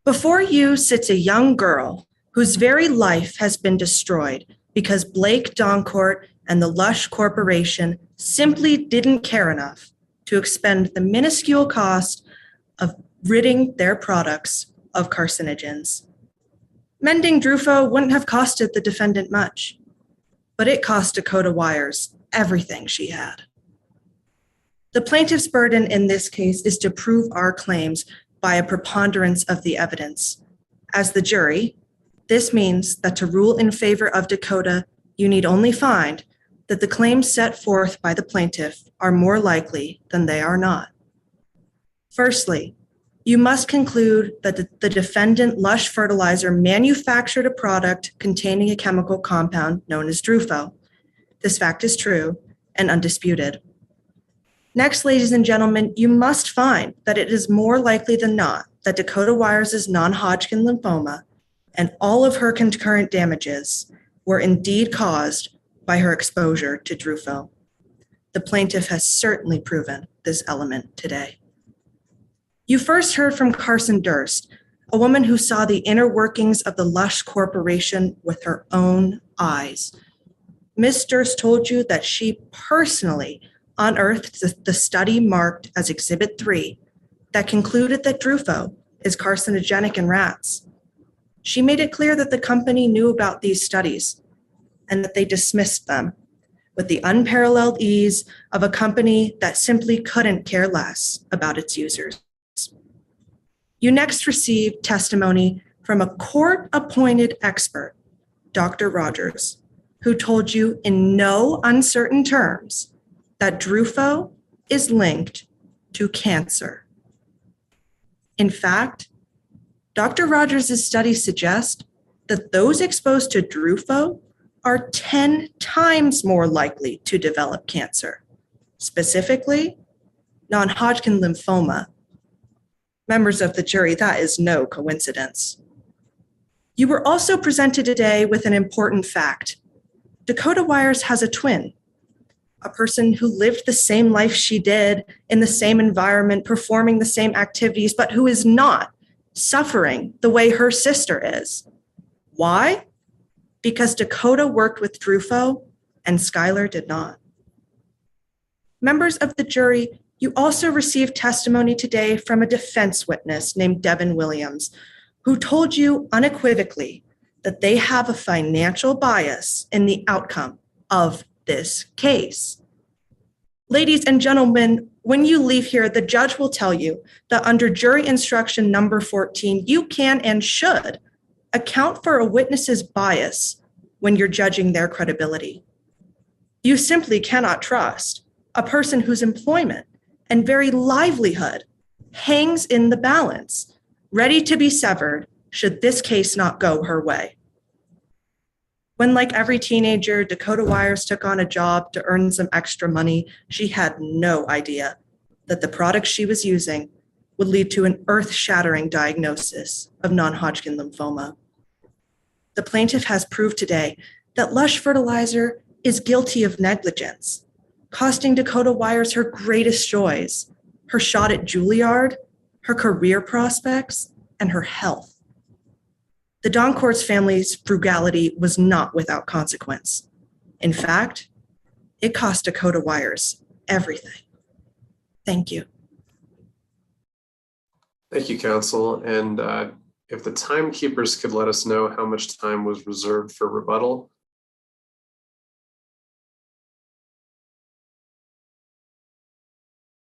Before you sits a young girl whose very life has been destroyed because Blake Doncourt and the Lush Corporation simply didn't care enough to expend the minuscule cost of ridding their products of carcinogens. Mending Drufo wouldn't have costed the defendant much, but it cost Dakota Wires everything she had. The plaintiff's burden in this case is to prove our claims by a preponderance of the evidence. As the jury, this means that to rule in favor of Dakota, you need only find that the claims set forth by the plaintiff are more likely than they are not. Firstly, you must conclude that the defendant Lush Fertilizer manufactured a product containing a chemical compound known as Drufo. This fact is true and undisputed. Next, ladies and gentlemen, you must find that it is more likely than not that Dakota Wires' non-Hodgkin lymphoma and all of her concurrent damages were indeed caused by her exposure to Drufo. The plaintiff has certainly proven this element today. You first heard from Carson Durst, a woman who saw the inner workings of the Lush Corporation with her own eyes. Ms. Durst told you that she personally unearthed the study marked as Exhibit 3 that concluded that Drufo is carcinogenic in rats. She made it clear that the company knew about these studies and that they dismissed them with the unparalleled ease of a company that simply couldn't care less about its users. You next received testimony from a court-appointed expert, Dr. Rogers, who told you in no uncertain terms that Drufo is linked to cancer. In fact, Dr. Rogers' studies suggest that those exposed to Drufo are 10 times more likely to develop cancer, specifically non-Hodgkin lymphoma. Members of the jury, that is no coincidence. You were also presented today with an important fact. Dakota Wires has a twin, a person who lived the same life she did in the same environment, performing the same activities, but who is not suffering the way her sister is. Why? Because Dakota worked with Drufo and Skylar did not. Members of the jury, you also received testimony today from a defense witness named Devin Williams, who told you unequivocally that they have a financial bias in the outcome of this case. Ladies and gentlemen, when you leave here, the judge will tell you that under jury instruction number 14, you can and should account for a witness's bias when you're judging their credibility. You simply cannot trust a person whose employment and very livelihood hangs in the balance, ready to be severed should this case not go her way. When, like every teenager, Dakota Wires took on a job to earn some extra money, she had no idea that the product she was using would lead to an earth-shattering diagnosis of non-Hodgkin lymphoma. The plaintiff has proved today that Lush Fertilizer is guilty of negligence, costing Dakota Wires her greatest joys, her shot at Juilliard, her career prospects, and her health. The Doncourt's family's frugality was not without consequence. In fact, it cost Dakota Wires everything. Thank you. Thank you, counsel. And if the timekeepers could let us know how much time was reserved for rebuttal.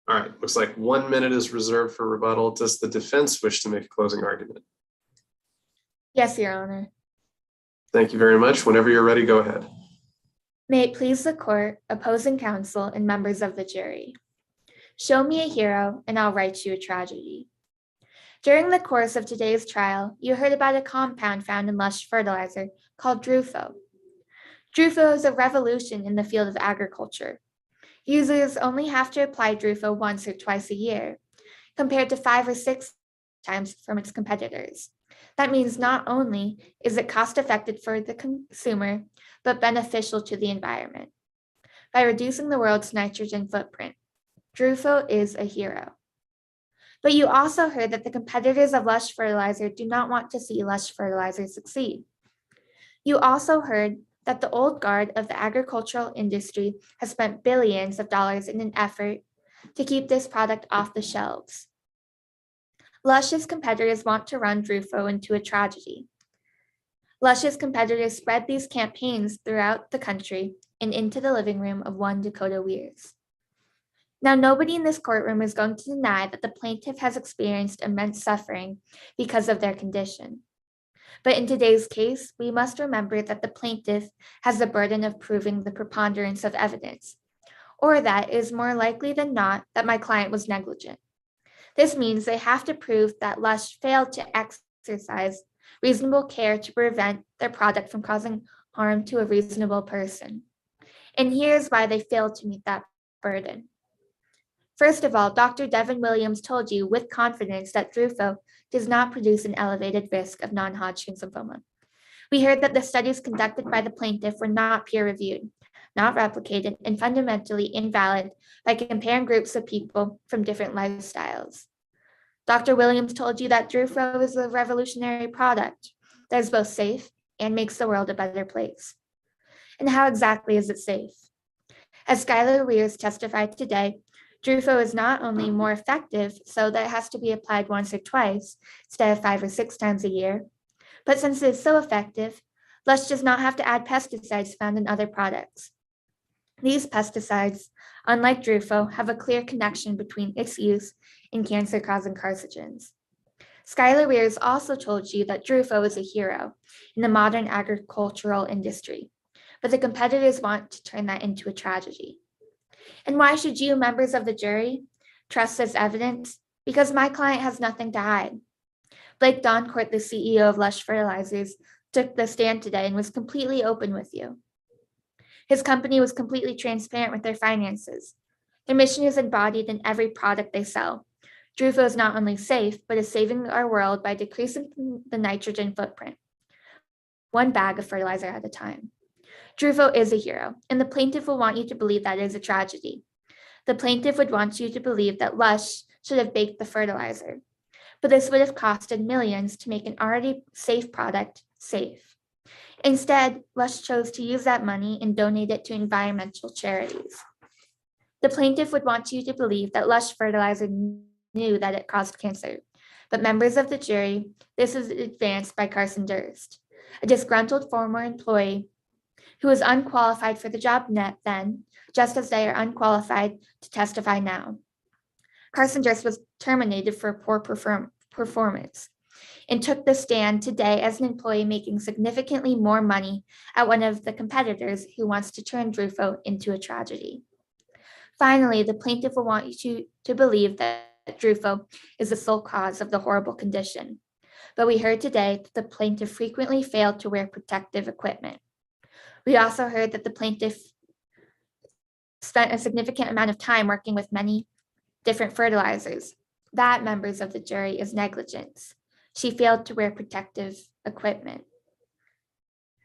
All right, looks like 1 minute is reserved for rebuttal. Does the defense wish to make a closing argument? Yes, Your Honor. Thank you very much. Whenever you're ready, go ahead. May it please the court, opposing counsel, and members of the jury. Show me a hero, and I'll write you a tragedy. During the course of today's trial, you heard about a compound found in Lush Fertilizer called Drufo. Drufo is a revolution in the field of agriculture. Users only have to apply Drufo once or twice a year, compared to 5 or 6 times from its competitors. That means not only is it cost-effective for the consumer, but beneficial to the environment. By reducing the world's nitrogen footprint, Drufo is a hero. But you also heard that the competitors of Lush Fertilizer do not want to see Lush Fertilizer succeed. You also heard that the old guard of the agricultural industry has spent billions of dollars in an effort to keep this product off the shelves. Lush's competitors want to run Drufo into a tragedy. Lush's competitors spread these campaigns throughout the country and into the living room of one Dakota Weirs. Now, nobody in this courtroom is going to deny that the plaintiff has experienced immense suffering because of their condition. But in today's case, we must remember that the plaintiff has the burden of proving the preponderance of evidence, or that it is more likely than not that my client was negligent. This means they have to prove that Lush failed to exercise reasonable care to prevent their product from causing harm to a reasonable person. And here's why they failed to meet that burden. First of all, Dr. Devin Williams told you with confidence that Drufo does not produce an elevated risk of non-Hodgkin's lymphoma. We heard that the studies conducted by the plaintiff were not peer-reviewed, not replicated, and fundamentally invalid by comparing groups of people from different lifestyles. Dr. Williams told you that Drufo is a revolutionary product that is both safe and makes the world a better place. And how exactly is it safe? As Skylar Weirs testified today, Drufo is not only more effective, so that it has to be applied once or twice instead of 5 or 6 times a year, but since it is so effective, Lush does not have to add pesticides found in other products. These pesticides, unlike Drufo, have a clear connection between its use and cancer-causing carcinogens. Skylar Weirs also told you that Drufo is a hero in the modern agricultural industry, but the competitors want to turn that into a tragedy. And why should you, members of the jury, trust this evidence? Because my client has nothing to hide. Blake Doncourt, the CEO of Lush Fertilizers, took the stand today and was completely open with you. His company was completely transparent with their finances. Their mission is embodied in every product they sell. Drufo is not only safe, but is saving our world by decreasing the nitrogen footprint, one bag of fertilizer at a time. Drufo is a hero, and the plaintiff will want you to believe that it is a tragedy. The plaintiff would want you to believe that Lush should have baked the fertilizer, but this would have costed millions to make an already safe product safe. Instead, Lush chose to use that money and donate it to environmental charities. The plaintiff would want you to believe that Lush Fertilizer knew that it caused cancer, but members of the jury, this is advanced by Carson Durst, a disgruntled former employee who was unqualified for the job then, just as they are unqualified to testify now. Carson Durst was terminated for poor performance and took the stand today as an employee making significantly more money at one of the competitors who wants to turn Drufo into a tragedy. Finally, the plaintiff will want you to believe that Drufo is the sole cause of the horrible condition. But we heard today that the plaintiff frequently failed to wear protective equipment. We also heard that the plaintiff spent a significant amount of time working with many different fertilizers. That, members of the jury, is negligence. She failed to wear protective equipment.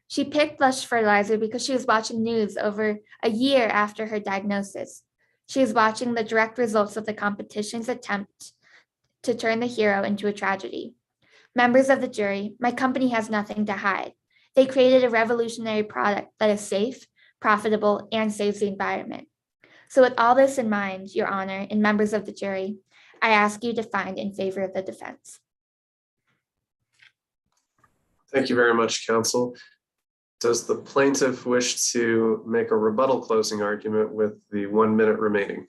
She picked Lush Fertilizer because she was watching news over a year after her diagnosis. She is watching the direct results of the competition's attempt to turn the hero into a tragedy. Members of the jury, my company has nothing to hide. They created a revolutionary product that is safe, profitable, and saves the environment. So with all this in mind, Your Honor, and members of the jury, I ask you to find in favor of the defense. Thank you very much, counsel. Does the plaintiff wish to make a rebuttal closing argument with the 1 minute remaining?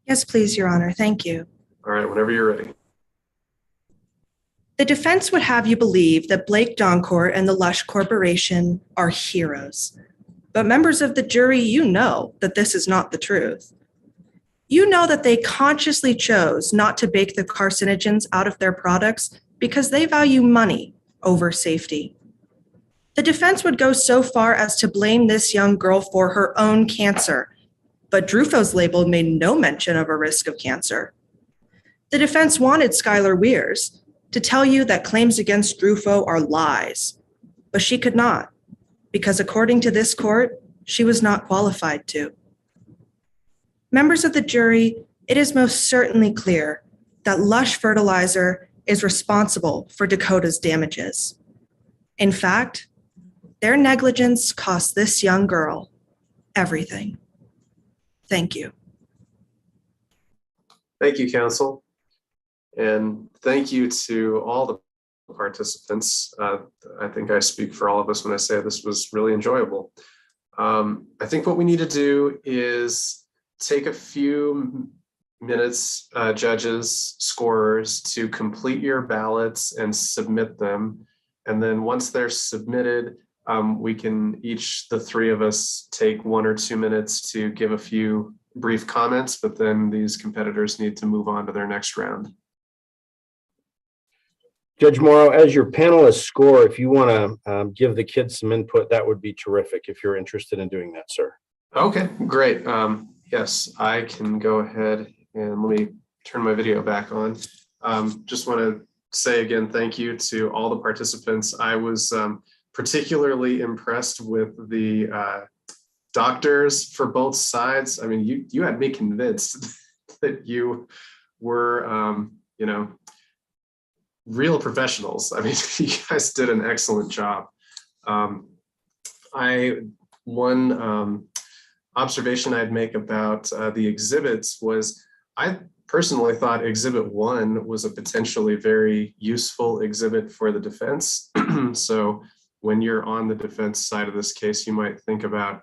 Yes, please, Your Honor. Thank you. All right, whenever you're ready. The defense would have you believe that Blake Doncourt and the Lush Corporation are heroes. But members of the jury, you know that this is not the truth. You know that they consciously chose not to bake the carcinogens out of their products because they value money over safety. The defense would go so far as to blame this young girl for her own cancer, but Drufo's label made no mention of a risk of cancer. The defense wanted Skylar Weirs to tell you that claims against Drufo are lies, but she could not, because according to this court, she was not qualified to. Members of the jury, it is most certainly clear that Lush Fertilizer is responsible for Dakota's damages. In fact, their negligence cost this young girl everything. Thank you. Thank you, counsel. And thank you to all the participants. I think I speak for all of us when I say this was really enjoyable. I think what we need to do is take a few minutes, judges, scorers, to complete your ballots and submit them. And then once they're submitted, we can each, the three of us, take 1 or 2 minutes to give a few brief comments, but then these competitors need to move on to their next round. Judge Morrow, as your panelist score, if you want to give the kids some input, that would be terrific if you're interested in doing that, sir. Okay, great. Yes, I can go ahead and let me turn my video back on. Just want to say again, thank you to all the participants. I was particularly impressed with the doctors for both sides. I mean, you had me convinced that you were, real professionals. I mean, you guys did an excellent job. One observation I'd make about the exhibits was I personally thought exhibit 1 was a potentially very useful exhibit for the defense. So when you're on the defense side of this case, you might think about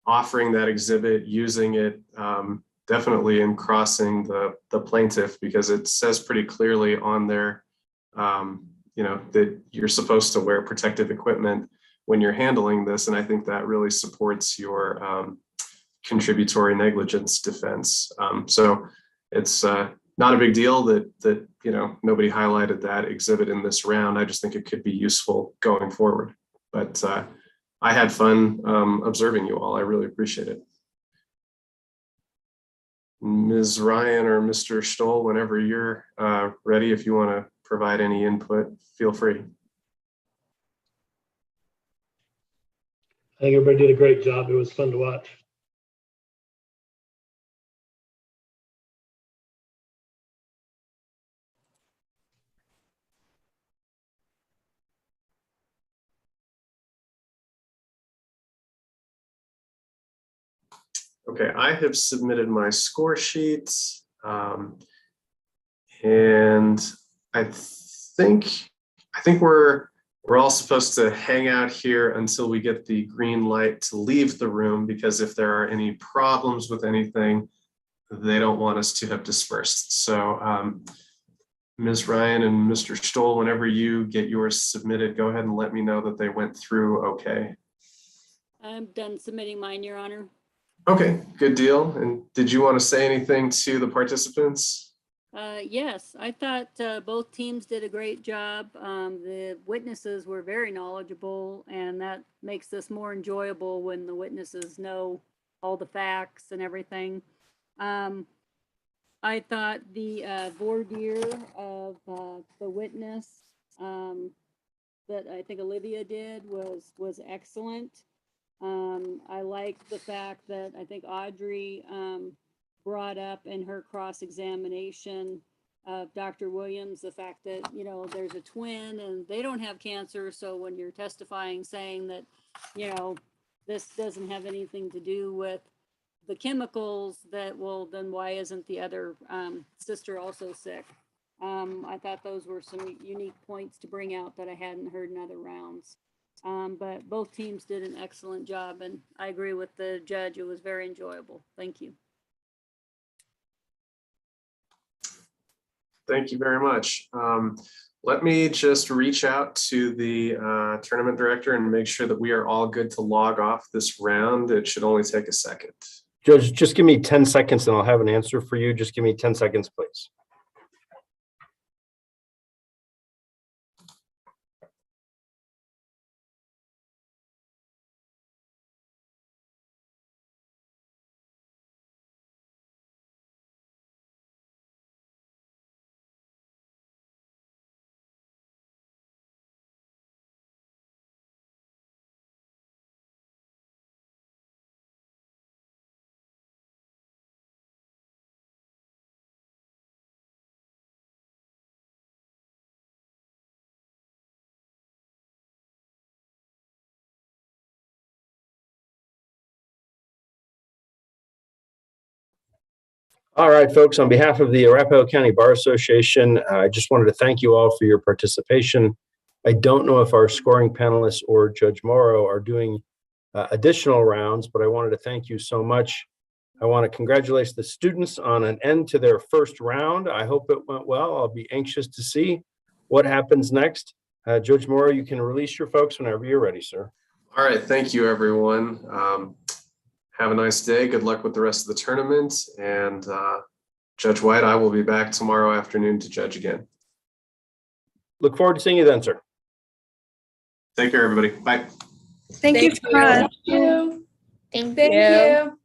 offering that exhibit, using it definitely in crossing the plaintiff, because it says pretty clearly on there that you're supposed to wear protective equipment when you're handling this. And I think that really supports your contributory negligence defense. So it's not a big deal that nobody highlighted that exhibit in this round. I just think it could be useful going forward. But I had fun observing you all. I really appreciate it. Ms. Ryan or Mr. Stoll, whenever you're ready, if you want to provide any input, feel free. I think everybody did a great job. It was fun to watch. Okay, I have submitted my score sheet, and I think we're all supposed to hang out here until we get the green light to leave the room, because if there are any problems with anything, they don't want us to have dispersed. So Ms. Ryan and Mr. Stoll, whenever you get yours submitted, go ahead and let me know that they went through okay. I'm done submitting mine, Your Honor. Okay, good deal. And did you want to say anything to the participants? Yes, I thought both teams did a great job. The witnesses were very knowledgeable, and that makes this more enjoyable when the witnesses know all the facts and everything. I thought the voir dire of the witness that I think Olivia did was excellent. I liked the fact that I think Audrey brought up in her cross-examination of Dr. Williams, the fact that, you know, there's a twin and they don't have cancer. So when you're testifying saying that, you know, this doesn't have anything to do with the chemicals, that, well, then why isn't the other sister also sick? I thought those were some unique points to bring out that I hadn't heard in other rounds. But both teams did an excellent job, and I agree with the judge. It was very enjoyable. Thank you. Thank you very much. Let me just reach out to the tournament director and make sure that we are all good to log off this round. It should only take a second. Judge, just give me 10 seconds and I'll have an answer for you. Just give me 10 seconds, please. All right, folks, on behalf of the Arapahoe County Bar Association, I just wanted to thank you all for your participation. I don't know if our scoring panelists or Judge Morrow are doing additional rounds, but I wanted to thank you so much. I want to congratulate the students on an end to their first round. I hope it went well. I'll be anxious to see what happens next. Judge Morrow, you can release your folks whenever you're ready, sir. All right, thank you, everyone. Have a nice day. Good luck with the rest of the tournament. And Judge White, I will be back tomorrow afternoon to judge again. Look forward to seeing you then, sir. Take care, everybody. Bye. Thank you so much. Thank Thank you. you.